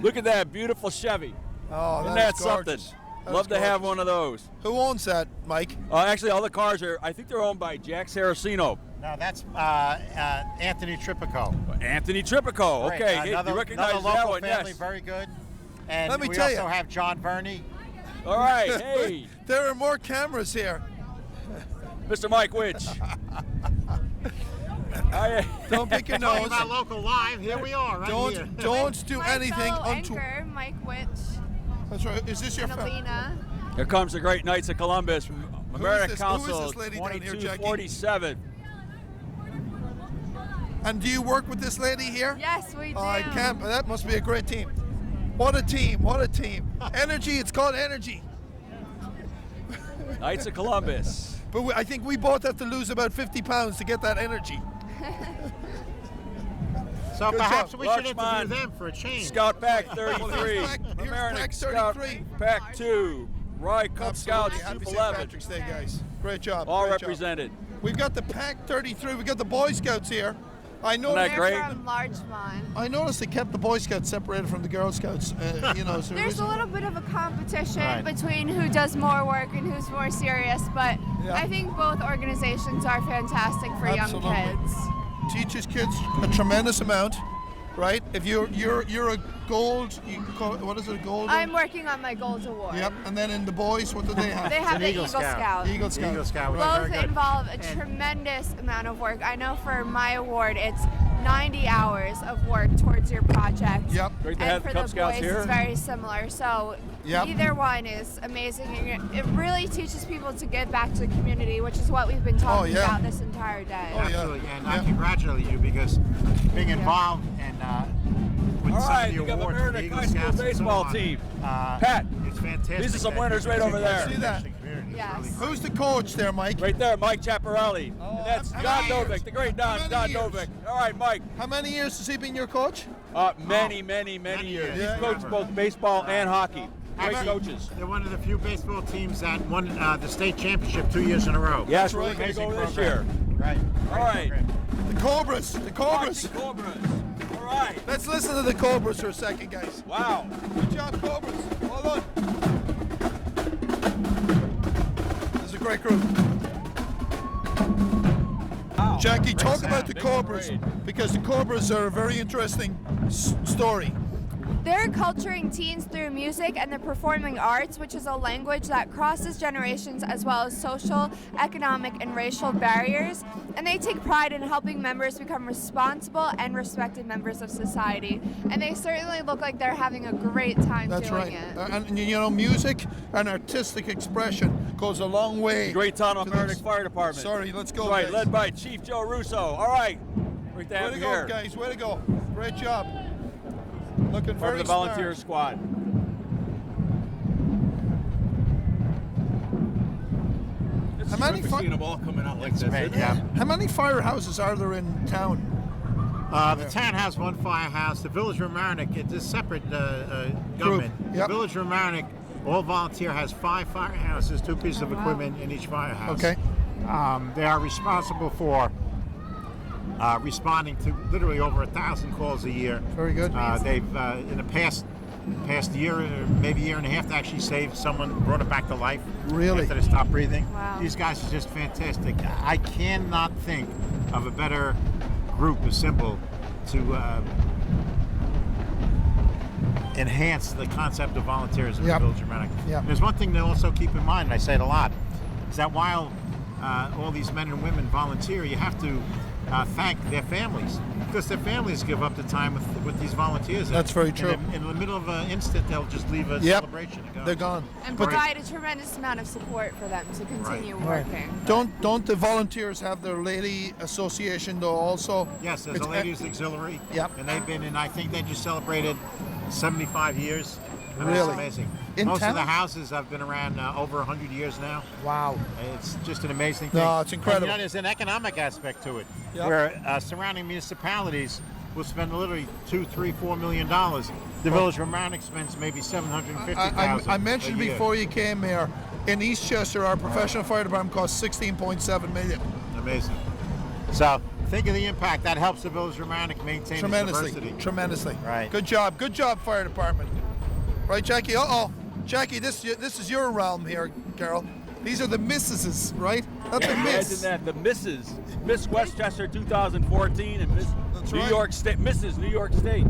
Look at that beautiful Chevy. Oh, Isn't that's that something? gorgeous. That Love is to have gorgeous. one of those. Who owns that, Mike? Actually, all the cars I think they're owned by Jack Saraceno. No, that's Anthony Tripico. Anthony Tripico. Great. Okay, hey, Another, you recognize another that local one? family, Yes. very good. And Let me we tell also you. have John Verney. All right, hey, There are more cameras here. Mr. Mike Witch. Don't pick your Talking nose. about local live, here we are, right here. Don't do My anything fellow untoward. anchor, Mike Witch, That's right. Is this your and family? Alina. Here comes the great Knights of Columbus from American Who is Council this lady down here, Jackie? 2247. And do you work with this lady here? Yes, we do. I can't. That must be a great team. What a team! What a team! Energy. It's called energy. Knights of Columbus. But I think we both have to lose about 50 pounds to get that energy. So Good perhaps job. we should Watchman. interview them for a change. Scout Pack 33. Here's American Pack Scout 33. Pack 2. Rye Cub Scouts Absolutely. Happy Troop St. 11. Patrick's Day, guys. Great job. All great job. represented. We've got the Pack 33. We've got the Boy Scouts here. I know. Isn't that great? They're from Larchmont. I noticed they kept the Boy Scouts separated from the Girl Scouts. You know, so There's a little bit of a competition Right. between who does more work and who's more serious, but Yeah. I think both organizations are fantastic for Absolutely. young kids. teaches kids a tremendous amount, right? If you're a gold, you call it, what is it, a gold? I'm working on my Gold Award. Yep. And then in the boys, what do they have? They have the Eagle Scout. Eagle Scout. Eagle Scout, which is Both very good. involve a tremendous amount of work. I know for my award, it's 90 hours of work towards your project. Yep. Great to And have for Cub the Scouts boys, here. it's very similar. So Yep. either one is amazing. It really teaches people to give back to the community, which is what we've been talking yeah. about this entire day. Absolutely, and I congratulate you because being involved and with All some right, of the you got the awards for the American Eagle High School Scouts and so baseball on, team. Pat, it's fantastic. these are some that winners you're right over using there. this See that? community. It's Yes. really great. Who's the coach there, Mike? Right there, Mike Chaparelli. And that's how Don many years? Novick, the great How Don many Novick. years? All right, Mike. How many years has he been your coach? Many years. years. He's Yeah. coached both baseball and hockey. Great Actually, coaches. They're one of the few baseball teams that won the state championship 2 years in a row. Yes, right. we're going to go Amazing this year. program. Right. All right. The Cobras. The Cobras. Rocky Cobras. All right. Let's listen to the Cobras for a second, guys. Wow. Good job, Cobras. Well done. This is a great group. Wow. Jackie, Great talk sound. about the Big Cobras, parade. because the Cobras are a very interesting story. They're culturing teens through music and the performing arts, which is a language that crosses generations as well as social, economic, and racial barriers. And they take pride in helping members become responsible and respected members of society. And they certainly look like they're having a great time That's doing right. it. And you know, music and artistic expression goes a long way. Great town of to Merrick this. Fire Department. Sorry, let's go, That's right, guys. led by Chief Joe Russo. All right. Great to Way have to you go, here. guys. Way to go. Great job. Looking Part very of the volunteer smart. squad. It's How many terrific seeing them all coming out like this. Right, isn't it? yeah. How many firehouses are there in town? The town has one firehouse. The Village of Mamaroneck, it's a separate government. Yep. The Village of Mamaroneck, all volunteer, has 5 firehouses, 2 pieces of equipment in each firehouse. Okay. They are responsible for responding to literally over 1,000 calls a year. Very good. They've in the past year, maybe year and a half, to actually save someone, brought it back to life. Really? After they stopped breathing. Wow. These guys are just fantastic. I cannot think of a better group, a symbol to enhance the concept of volunteerism Yep. in the Village of Mamaroneck. Yep. There's one thing to also keep in mind, and I say it a lot, is that while all these men and women volunteer, you have to thank their families, because their families give up the time with these volunteers. That's very true. In the middle of an instant, they'll just leave a Yep. celebration and go. They're gone. And But provide a tremendous amount of support for them to continue working. don't the volunteers have their lady association though also? Yes, there's It's a ladies auxiliary. Yep. And they've been in, I think they just celebrated 75 years. And Really? That's amazing. In Most town? of the houses have been around over 100 years now. Wow. It's just an amazing thing. No, it's incredible. And, you know, there's an economic aspect to it, Yep. where surrounding municipalities will spend literally $2, $3, $4 million. The Village of Mamaroneck spends maybe $750,000. I mentioned a year. before you came here, in Eastchester, our professional fire department costs $16.7 million. Amazing. So think of the impact that helps the Village of Mamaroneck maintain its Tremendously, diversity. tremendously. Right. Good job, fire department. Right, Jackie? Jackie, this is your realm here, Carol. These are the missuses, right? That's a miss. Imagine that, the Misses, Miss Westchester 2014 and Miss That's New right. York State, Mrs. New York State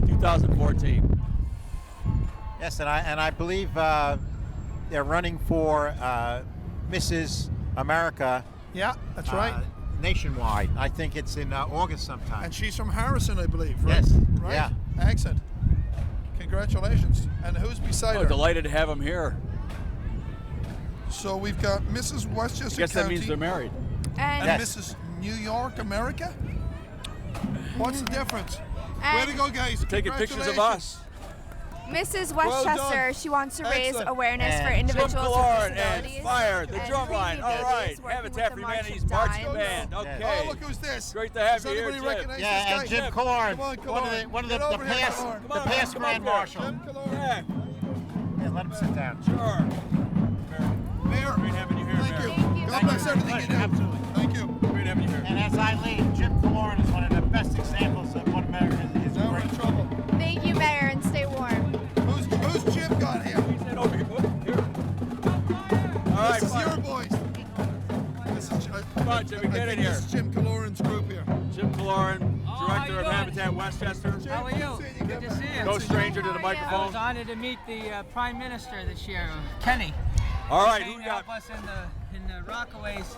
2014. Yes, and I believe they're running for Mrs. America. Yeah, that's right. Nationwide. I think it's in August sometime. And she's from Harrison, I believe, right? Yes, Right? yeah. Excellent. Congratulations. And who's beside Oh, her? delighted to have him here. So we've got Mrs. Westchester I guess that County means they're married. And and Mrs. New York, America. What's the difference? Way to go, guys! Taking pictures of us. Mrs. Well Westchester, done. she wants to raise Excellent. awareness for Jim individuals with Killorn disabilities. and Fire, the and drum line. All Preview right, Babies, working Habitat with for the March Humanity's of marching Dimes. band. Okay. Oh, look who's this! Great to have Does you here, anybody Jim. recognize Yeah, this guy? and Jim Killorn, Come on, one of the Get over here, past, Killorn. the past come Grand up here. Marshal. Jim Killorn. Yeah. Yeah, let him sit down. Sure. Mayor, Great having you here, thank Mayor. you. God bless everything you do. Absolutely. Thank you. Great having you here. And as I leave, Jim Killorn is one of the best examples of what America is. Now we're in trouble. Thank you, Mayor, and stay warm. Who's Jim got here? Stand over here. Here. All right, This is fine. your boys. This is, Come on, Jimmy, get in here. This is Jim Killorn's group here. Jim Killorn, how Director you of doing? Habitat Westchester. How are you? Good to see you. No stranger to the I microphone. was honored to meet the Prime Minister this year, Kenny. All right, He who came we to got? help us in the Rockaways,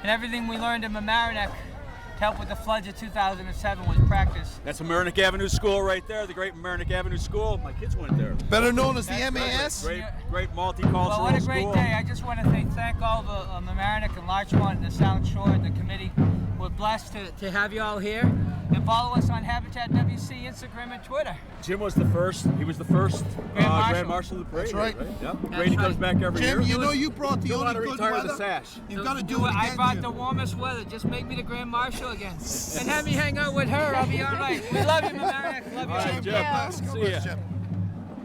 and everything we learned in Mamaroneck to help with the floods of 2007 was practice. That's Mamaroneck Avenue School right there, the great Mamaroneck Avenue School. My kids went there. Better known as the That's MAS. Great multicultural Well, what a great school. day. I just want to thank all the Mamaroneck and Larchmont and the South Shore and the committee. We're blessed to have you all here. And follow us on Habitat WC, Instagram, and Twitter. Jim was the first. He was the first Grand Marshal of the parade. That's right. Yep. That's Grady comes right. back every Jim, year. you know you brought the You'll only want to good retire weather. the sash. You've got to do it I again, brought Jim. the warmest weather. Just make me the Grand Marshal again. And have me hang out with her. I'll be all right. We love you, Mamaroneck. Love you. All right, Jim. God See bless, ya. Jim.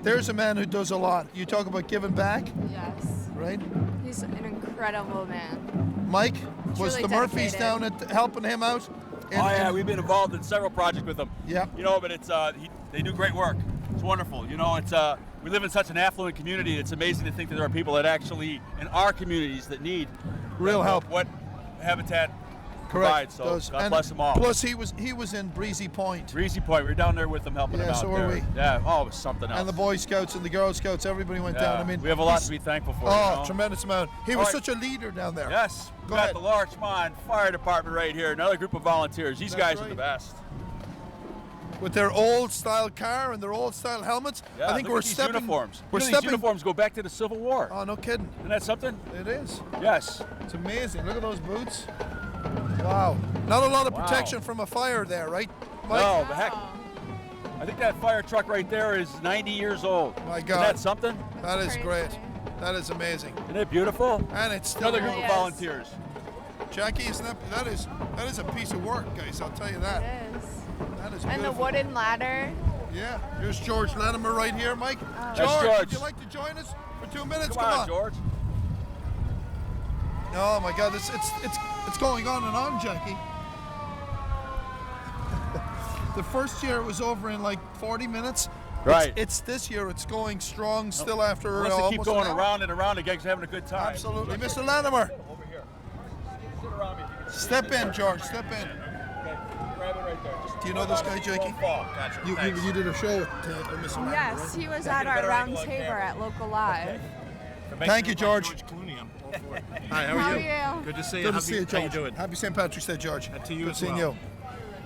There's a man who does a lot. You talk about giving back, Yes. right? He's an incredible man. Mike, was Truly the Murphys dedicated. down at helping him out? Oh yeah, we've been involved in several projects with them. Yeah. You know, but it's they do great work. It's wonderful. You know, it's we live in such an affluent community. It's amazing to think that there are people that actually in our communities that need Real help. What Habitat provides. So Does. God And bless them all. Plus, he was in Breezy Point. Breezy Point, we were down there with them helping them Yeah, out so were there. we. Yeah, oh, it was something else. And the Boy Scouts and the Girl Scouts, everybody went down. I mean, we have a lot he's- to be thankful for. Oh, you know? tremendous amount. He All was right. such a leader down there. Yes, we Go got ahead. the Larchmont Fire Department right here. Another group of volunteers. These That's guys are right. the best. With their old style car and their old style helmets. Yeah, I think look we're at these stepping. uniforms. We're You know, stepping. These uniforms go back to the Civil War. Oh, no kidding. Isn't that something? It is. Yes. It's amazing. Look at those boots. Wow. Not a lot of Wow. protection from a fire there, right, Mike? No, but heck, I think that fire truck right there is 90 years old. My Isn't God. that something? That is great. That is amazing. Isn't it beautiful? And it's still Another group of Yes. volunteers. Jackie, isn't that is a piece of work, guys. I'll tell you that. It is. That is And the beautiful. wooden ladder. Yeah. Here's George Latimer right here, Mike. That's George. Would you like to join us for 2 minutes? Come on, George. Oh my God, it's going on and on, Jackie. The first year it was over in like 40 minutes. Right. It's this year. It's going strong still after Wants to keep almost going an hour. around and around again, 'cause having a good time. Absolutely, Mr. Latimer. Over here. Sit around me. Step in, George. Step in. Okay, grab it right there. Just Do you know this guy, Jackie? Gotcha. You did a show with Mr. Latimer. Yes, he was at our round table at Local Live. Thank you, George. Hi, How are you? Good to see you. Good How to see you, How you George. doing? Happy St. Patrick's Day, George. And to you Good as seeing well. you.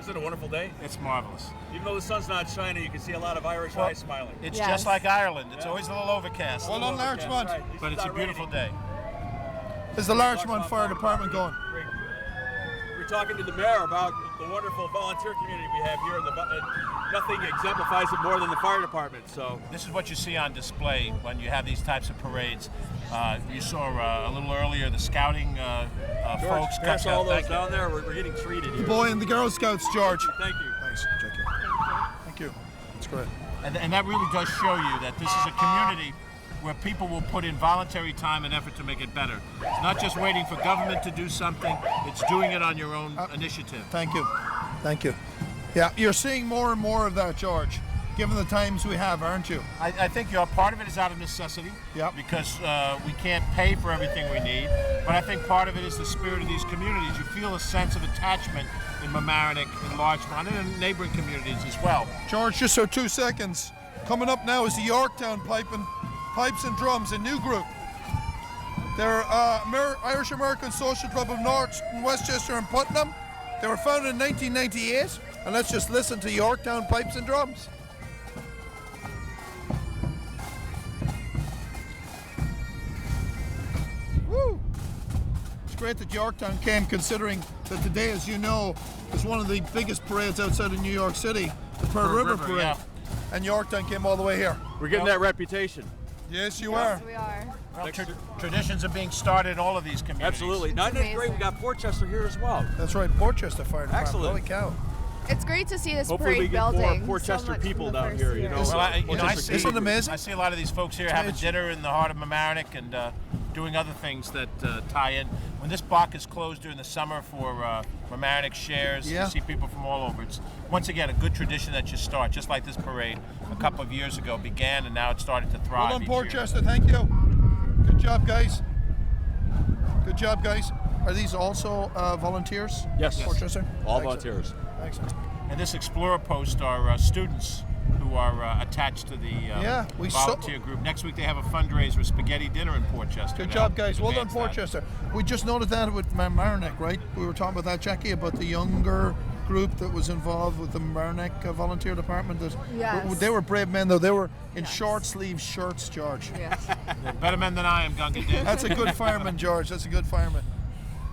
Is it a wonderful day? It's marvelous. Even though the sun's not shining, you can see a lot of Irish eyes smiling. It's Yes. just like Ireland. It's always a little overcast. Well done, Larchmont. Right, at least But it's a not beautiful raining. day. Is the Larchmont Fire Department going? Great. We're talking to the mayor about the wonderful volunteer community we have here, and nothing exemplifies it more than the fire department. So This is what you see on display when you have these types of parades. You saw a little earlier the scouting George, folks. pass cut all out. those Thank you. down there. We're getting treated The here. boy and the Girl Scouts, George. Thank you. Thanks, Jackie. Thank you. That's great. And that really does show you that this is a community where people will put in voluntary time and effort to make it better. It's not just waiting for government to do something, it's doing it on your own initiative. Thank you. Thank you. Yeah, you're seeing more and more of that, George, given the times we have, aren't you? I think part of it is out of necessity, Yep. because we can't pay for everything we need. But I think part of it is the spirit of these communities. You feel a sense of attachment in Mamaroneck, in Larchmont, and in neighboring communities as well. George, just so 2 seconds. Coming up now is the Yorktown Pipes and Drums, a new group. They're Irish American Social Club of North and Westchester and Putnam. They were founded in 1998, and let's just listen to Yorktown Pipes and Drums. great that Yorktown came, considering that today, as you know, is one of the biggest parades outside of New York City, the Pearl River Parade. Yeah. And Yorktown came all the way here. We're getting that reputation. Yes, you are. We are. Well, traditions are being started in all of these communities. Absolutely. Now, that's great. We got Portchester here as well. That's right, Portchester Fire Department. Excellent. Holy cow. It's great to see this Hopefully we parade get building. more Portchester people down here, you know. Well, Isn't it amazing? I see a lot of these folks here having dinner in the heart of Mamaroneck and doing other things that tie in. When this block is closed during the summer for Mamaroneck shares, Yeah. you see people from all over. It's, once again, a good tradition that you start, just like this parade a couple of years ago began, and now it's started to thrive. Well done, each year. Portchester. Thank you. Good job, guys. Good job, guys. Are these also volunteers? Yes. Portchester? All Excellent. volunteers. Excellent. And this Explorer post are students who are attached to the volunteer group. Next week they have a fundraiser, spaghetti dinner in Portchester. Good to job, help guys. Well done, advance that. Portchester. We just noted that with Mamaroneck, right? We were talking about that, Jackie, about the younger group that was involved with the Mamaroneck volunteer department. Yes. They were brave men, though. They were in short sleeve shirts, George. Yes. They're better men than I am, Gunga Din. That's a good fireman, George. That's a good fireman.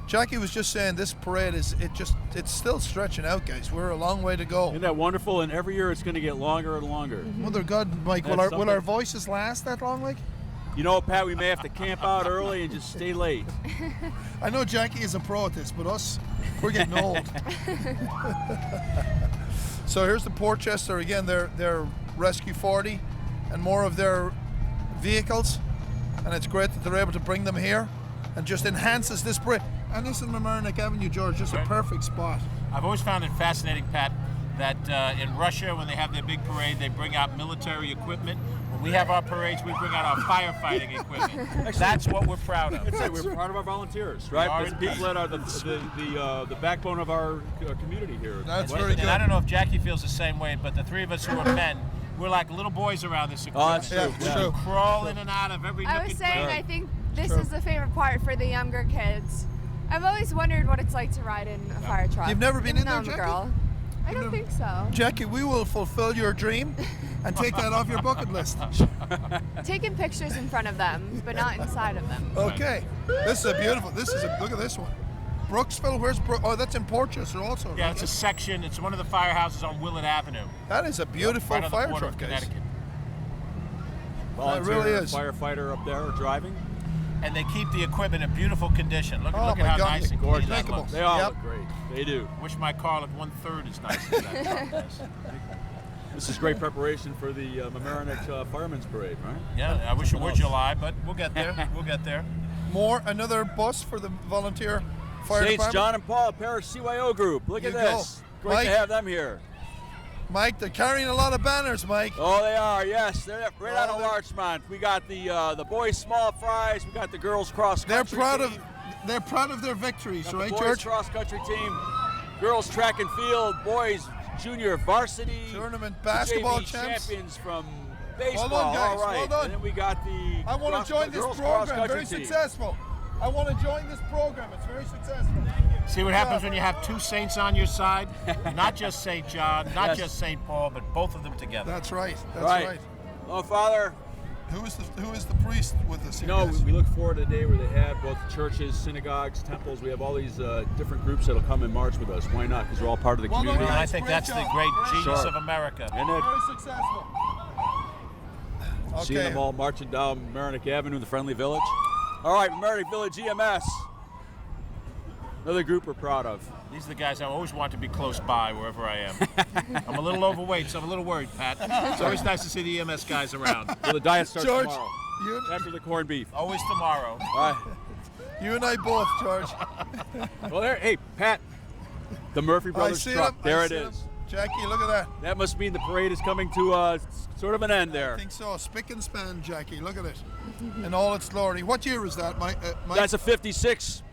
Jackie was just saying this parade it's still stretching out, guys. We're a long way to go. Isn't that wonderful? And every year it's going to get longer and longer. Mother God, Mike, will our voices last that long, like? You know, Pat, we may have to camp out early and just stay late. I know Jackie is a pro at this, but us, we're getting old. So here's the Portchester again. They're Rescue 40 and more of their vehicles, and it's great that they're able to bring them here and just enhances this parade. And this is Mamaroneck Avenue, George, just a perfect spot. I've always found it fascinating, Pat, that in Russia, when they have their big parade, they bring out military equipment. When we have our parades, we bring out our firefighting equipment. That's what we're proud of. That's it. We're proud of our volunteers, right? There's people that are the backbone of our community here. That's very good. And I don't know if Jackie feels the same way, but the three of us who are men, we're like little boys around this equipment. Oh, that's true. Yeah, We crawl in and out of every nook I was and saying, cranny. I think this is the favorite part for the younger kids. I've always wondered what it's like to ride in a fire truck. You've never been Even in there, though I'm a Jackie? girl. I don't think so. Jackie, we will fulfill your dream and take that off your bucket list. Taking pictures in front of them, but not inside of them. Okay. This is a beautiful, look at this one. Brooksville, where's Oh, that's in Portchester also. Yeah, right? it's a section. It's one of the firehouses on Willett Avenue. That is a beautiful Right on the fire border truck, of guys. Connecticut. Volunteer really is. firefighter up there driving. And they keep the equipment in beautiful condition. Look, Oh look my at how God, nice and gorgeous. clean that looks. They all Yep. look great. They do. Wish my car looked 1/3 as nice as that truck does. This is great preparation for the Mamaroneck Firemen's Parade, right? Yeah, I wish it were July, but we'll get there. We'll get there. Another bus for the volunteer fire Saints department. John and Paul Parish CYO Group. Look at You this. go. Great Mike. to have them here. Mike, they're carrying a lot of banners, Mike. Oh, they are. Yes, they're right out of they're- Larchmont. We got the boys small fries. We got the girls cross country. They're proud of their victories, Got right, the boys George? cross country team, girls track and field, boys junior varsity Tournament basketball JV champs. champions from baseball. Well done, guys. All right. Well done. And then we got the I want to join this girls program. cross-country Very team. successful. I want to join this program. It's very successful. See what happens when you have two saints on your side? Not just St. John, not Yes. just St. Paul, but both of them together. That's right. That's Right. right. Oh, Father. Who is the priest with us here? No, guys? we look forward to the day where they have both churches, synagogues, temples. We have all these different groups that'll come and march with us. Why not? Because they're all part of the Well done, community. And I guys. think Great that's job. the great genius Sure. of America. And then Very successful. seeing them all marching down Mamaroneck Avenue in the friendly village. All right, Mamaroneck Village EMS. Another group we're proud of. These are the guys I always want to be close by wherever I am. I'm a little overweight, so I'm a little worried, Pat. It's always nice to see the EMS guys around. So the diet starts George, tomorrow. you, After the corned beef. Always tomorrow. All right. you and I both, George. Well, there. Hey, Pat. The Murphy I Brothers see truck. him. There I it see is. him. Jackie, look at that. That must mean the parade is coming to sort of an end I there. think so. Spick and span, Jackie. Look at it. In all its glory. What year is that, Mike? That's a 56.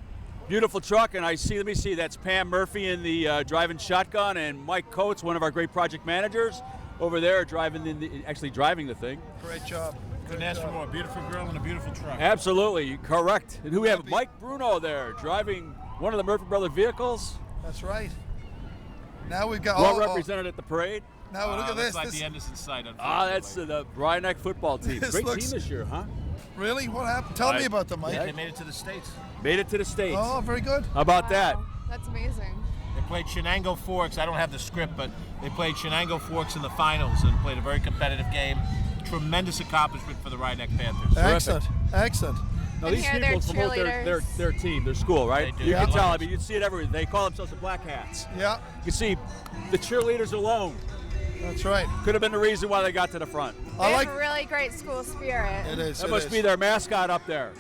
Beautiful truck, and let me see, that's Pam Murphy in the driving shotgun, and Mike Coates, one of our great project managers, over there actually driving the thing. Great job. Couldn't ask for more. A beautiful girl and a beautiful truck. Absolutely, correct. And who we have? Mike Bruno there, driving one of the Murphy Brother vehicles. That's right. Now we've got Well represented at the parade. Now look at this. Looks like the end is in sight, That's the Mamaroneck football team. This Great looks- team this year, huh? Really? What happened? Tell me about them, Mike. They made it to the States. Made it to the States. Oh, very good. How about that? That's amazing. They played Shenango Forks. I don't have the script, but they played Shenango Forks in the finals and played a very competitive game. Tremendous accomplishment for the Rhinebeck Panthers. Excellent. Excellent. Now, And these here people they're promote their team, their school, right? They do. You Yeah. can tell. I mean, you'd see it everywhere. They call themselves the Black Hats. Yeah. You see the cheerleaders alone. That's right. Could have been the reason why they got to the front. They have a really great school spirit. It is. That must be their mascot up there.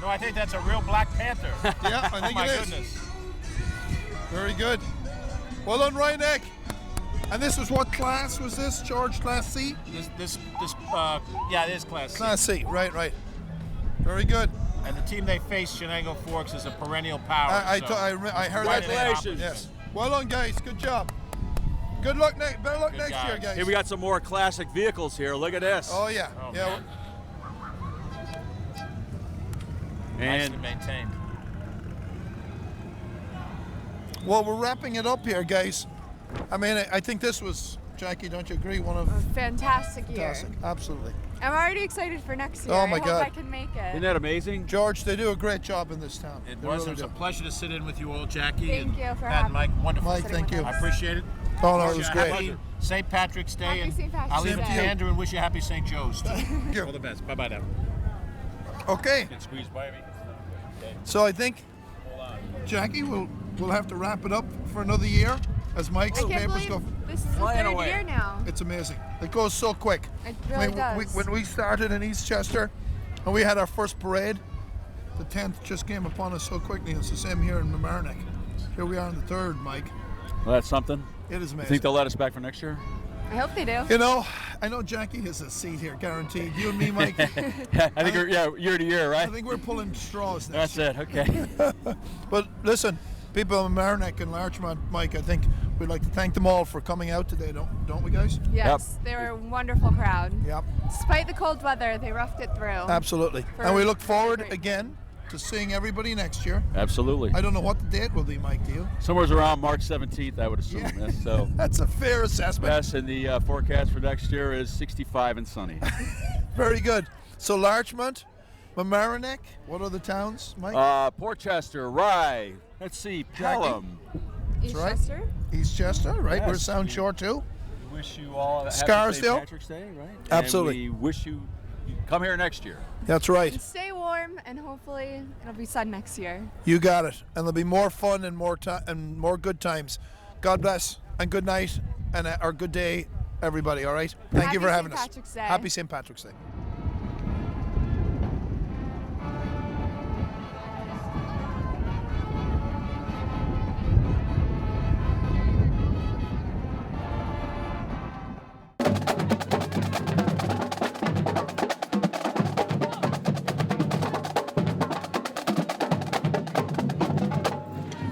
No, I think that's a real Black Panther. Yeah, I think My it is. goodness. Very good. Well done, Rhinebeck. And this was what class was this, George? Class C? Yeah, it is Class C. Class C, right. Very good. And the team they face, Shenango Forks, is a perennial power. I so heard that. Congratulations. Yes. Well done, guys. Good job. Good luck better luck next year, guys. Here we got some more classic vehicles here. Look at this. Oh, yeah. Yeah. Nicely maintained. Well, we're wrapping it up here, guys. I mean, I think this was, Jackie, don't you agree? One of Fantastic year. fantastic. Absolutely. I'm already excited for next year. Oh, my I God. hope I can make it. Isn't that amazing? George, they do a great job in this town. It They was. really It was a do. pleasure to sit in with you all, Jackie. Thank and you for Pat having and Mike. me. Wonderful. Mike, thank you. I appreciate it. Oh, no, it Wish was you a great. happy St. Patrick's Day. Happy and St. Patrick's I'll leave it to Day. Andrew and wish you happy St. Joe's, too. you. All the best. Bye-bye now. Okay. Get squeezed by me. So I think, Jackie, we'll have to wrap it up for another year as Mike's I can't papers believe go. this is the Flying third away. year now. It's amazing. It goes so quick. It really does. When we started in Eastchester and we had our first parade, the 10th just came upon us so quickly. It's the same here in Mamaroneck. Here we are on the 3rd, Mike. Well, that's something. It is You amazing. think they'll let us back for next year? I hope they do. You know, I know Jackie has a seat here, guaranteed. You and me, Mike. I think year to year, right? I think we're pulling straws next That's it. Okay. But listen, people in Mamaroneck and Larchmont, Mike, I think we'd like to thank them all for coming out today, don't we, guys? Yes, they were a wonderful crowd. Yep. Despite the cold weather, they roughed it through. Absolutely. For And we look forward great- again to seeing everybody next year. Absolutely. I don't know what the date will be, Mike, do you? Somewhere around March 17th, I would assume. Yeah. Yes, so. That's a fair assessment. Yes, and the forecast for next year is 65 and sunny. Very good. So Larchmont, Mamaroneck, what other towns, Mike? Portchester, Rye, let's see, Pelham. That's right. Eastchester? Eastchester, right? We're Yes. Sound Shore too. We wish you all a happy Scarsdale. St. Patrick's Day, right? Absolutely. And we wish you come here next year. That's right. And stay warm, and hopefully it'll be sun next year. You got it. And there'll be more fun and more more good times. God bless and good night and or good day, everybody. All right. Thank you for having us. Happy St. Patrick's Day. Happy St. Patrick's Day.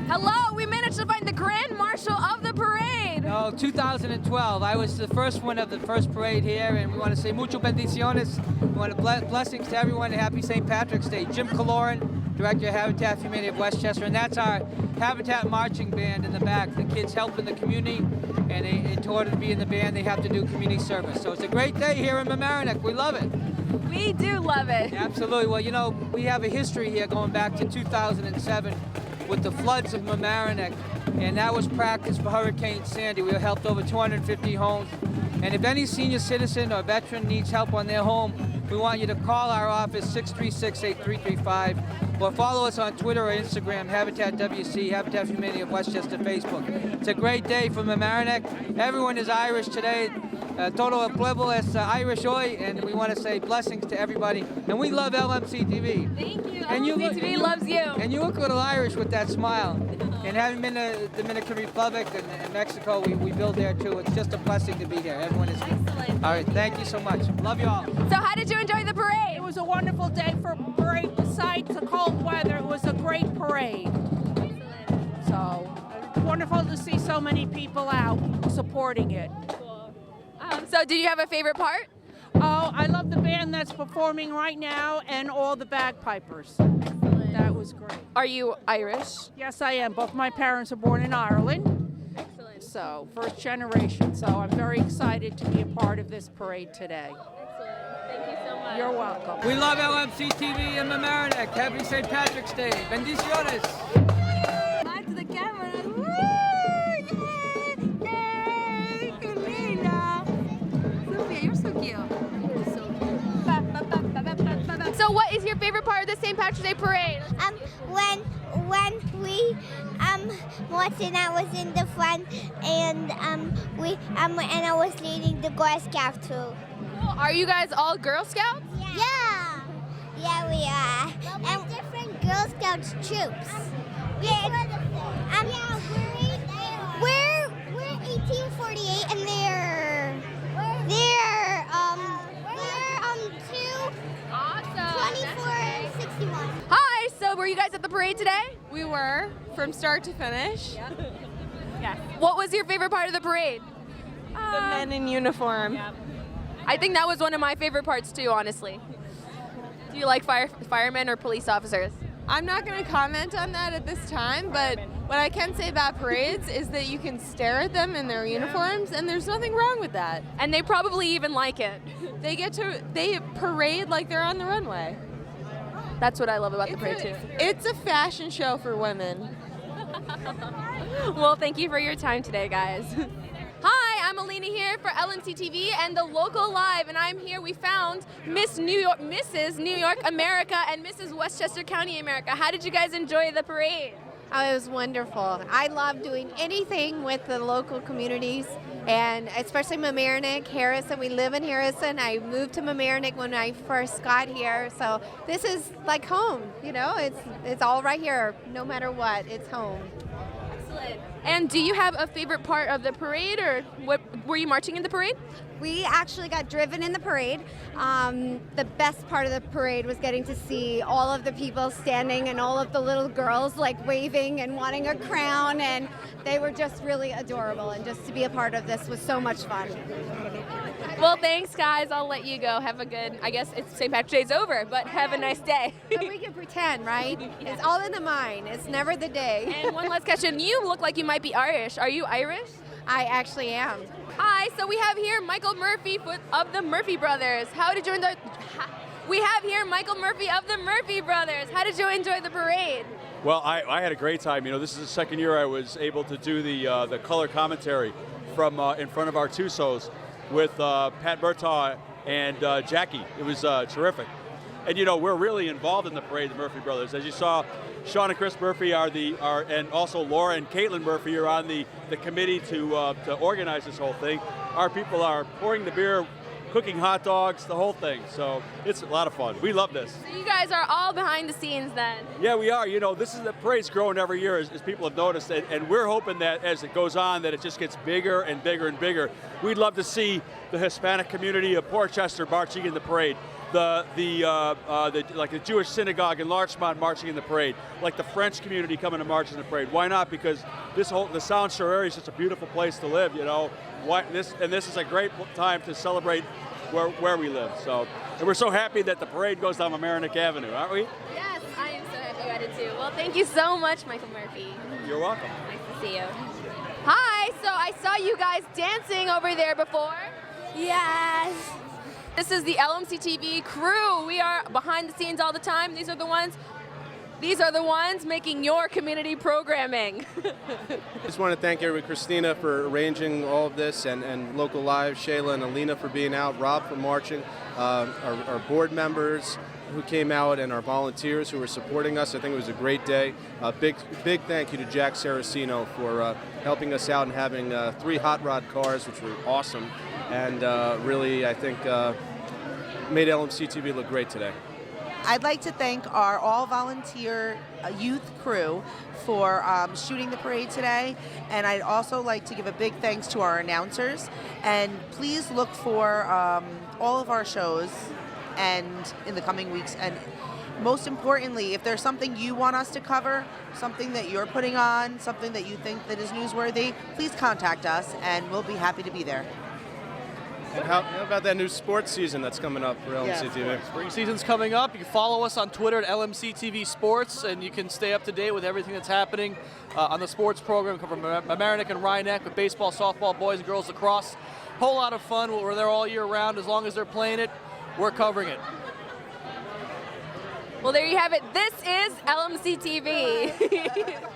Hello, we managed to find the Grand Marshal of the parade. No, 2012. I was the first one of the first parade here, and we want to say mucho bendiciones. We want to blessings to everyone. Happy St. Patrick's Day. Jim Kaloran, Director of Habitat for Humanity of Westchester, and that's our Habitat marching band in the back. The kids help in the community, and in order to be in the band, they have to do community service. So it's a great day here in Mamaroneck. We love it. We do love it. Absolutely. Well, you know, we have a history here going back to 2007 with the floods of Mamaroneck, and that was practice for Hurricane Sandy. We helped over 250 homes. And if any senior citizen or veteran needs help on their home, we want you to call our office, 636-8335, or follow us on Twitter or Instagram, Habitat WC, Habitat for Humanity of Westchester, Facebook. It's a great day for Mamaroneck. Everyone is Irish today. Todo el pueblo es Irish hoy, and we want to say blessings to everybody. And we love LMC-TV. Thank you. And LMC-TV loves you. And you look a little Irish with that smile. And having been to the Dominican Republic and Mexico, we build there too. It's just a blessing to be here. Everyone is Excellent. All right, thank you so much. Love you all. So how did you enjoy the parade? It was a wonderful day for a parade. Besides the cold weather, it was a great parade. So wonderful to see so many people out supporting it. So did you have a favorite part? Oh, I love the band that's performing right now and all the bagpipers. That was great. Are you Irish? Yes, I am. Both my parents are born in Ireland. Excellent. So, first generation. So I'm very excited to be a part of this parade today. Excellent. Thank you so much. You're welcome. We love LMC-TV in Mamaroneck. Happy St. Patrick's Day. Bendiciones. Back to the camera. Woo! Yay! Qué linda. Sophia, you're so cute. So what is your favorite part of the St. Patrick's Day parade? When we Watson, I was in the front, and and I was leading the Girl Scout troop. Are you guys all Girl Scouts? Yeah, we are. And different Girl Scouts troops. We're 1848, and they're 2461. Hi, so were you guys at the parade today? We were, from start to finish. Yes. What was your favorite part of the parade? The men in uniform. I think that was one of my favorite parts too, honestly. Do you like firemen or police officers? I'm not going to comment on that at this time, but what I can say about parades is that you can stare at them in their uniforms, and there's nothing wrong with that. And they probably even like it. They parade like they're on the runway. That's what I love about the parade too. It's a fashion show for women. Well, thank you for your time today, guys. Hi, I'm Alina here for LMC-TV and the Local Live, and I'm here. We found Mrs. New York America and Mrs. Westchester County America. How did you guys enjoy the parade? Oh, it was wonderful. I love doing anything with the local communities, and especially Mamaroneck, Harrison. We live in Harrison. I moved to Mamaroneck when I first got here, so this is like home. You know, it's all right here. No matter what, it's home. Excellent. And do you have a favorite part of the parade, or what were you marching in the parade? We actually got driven in the parade. The best part of the parade was getting to see all of the people standing and all of the little girls like waving and wanting a crown, and they were just really adorable, and just to be a part of this was so much fun. Well, thanks, guys. I'll let you go. Have a good, I guess it's St. Patrick's Day's over, but have a nice day. But we can pretend, right? Yeah. It's all in the mind. It's never the day. And one last question. You look like you might be Irish. Are you Irish? I actually am. Hi, so we have here Michael Murphy of the Murphy Brothers. How did you enjoy? We have here Michael Murphy of the Murphy Brothers. How did you enjoy the parade? Well, I had a great time. You know, this is the second year I was able to do the color commentary from in front of our Tusos with Pat Bertaw and Jackie. It was terrific. And you know, we're really involved in the parade, the Murphy Brothers. As you saw, Sean and Chris Murphy and also Laura and Caitlin Murphy are on the committee to organize this whole thing. Our people are pouring the beer, cooking hot dogs, the whole thing. So it's a lot of fun. We love this. So you guys are all behind the scenes then? Yeah, we are. You know, the parade's growing every year as people have noticed, and we're hoping that as it goes on that it just gets bigger and bigger and bigger. We'd love to see the Hispanic community of Portchester marching in the parade. Like the Jewish synagogue in Larchmont marching in the parade, like the French community coming to march in the parade. Why not? Because the Sound Shore area is such a beautiful place to live. You know, this is a great time to celebrate where we live. So, and we're so happy that the parade goes down Mamaroneck Avenue, aren't we? Yes, I am so happy you had it too. Well, thank you so much, Michael Murphy. You're welcome. Nice to see you. Hi, so I saw you guys dancing over there before. Yes. This is the LMC-TV crew. We are behind the scenes all the time. These are the ones making your community programming. I just want to thank Christina for arranging all of this, and Local Live, Shayla and Alina for being out, Rob for marching, our board members who came out, and our volunteers who were supporting us. I think it was a great day. Big thank you to Jack Saraceno for helping us out and having 3 hot rod cars, which were awesome, and really, I think, made LMC-TV look great today. I'd like to thank our all-volunteer youth crew for shooting the parade today, and I'd also like to give a big thanks to our announcers. And please look for all of our shows and in the coming weeks. And most importantly, if there's something you want us to cover, something that you're putting on, something that you think that is newsworthy, please contact us, and we'll be happy to be there. And how about that new sports season that's coming up for LMC-TV? Yeah, spring season's coming up. You can follow us on Twitter at LMC-TV Sports, and you can stay up to date with everything that's happening on the sports program. Cover Mamaroneck and Rhinebeck with baseball, softball, boys and girls lacrosse. Whole lot of fun. We're there all year round as long as they're playing it. we're covering it. Well, there you have it. This is LMC TV.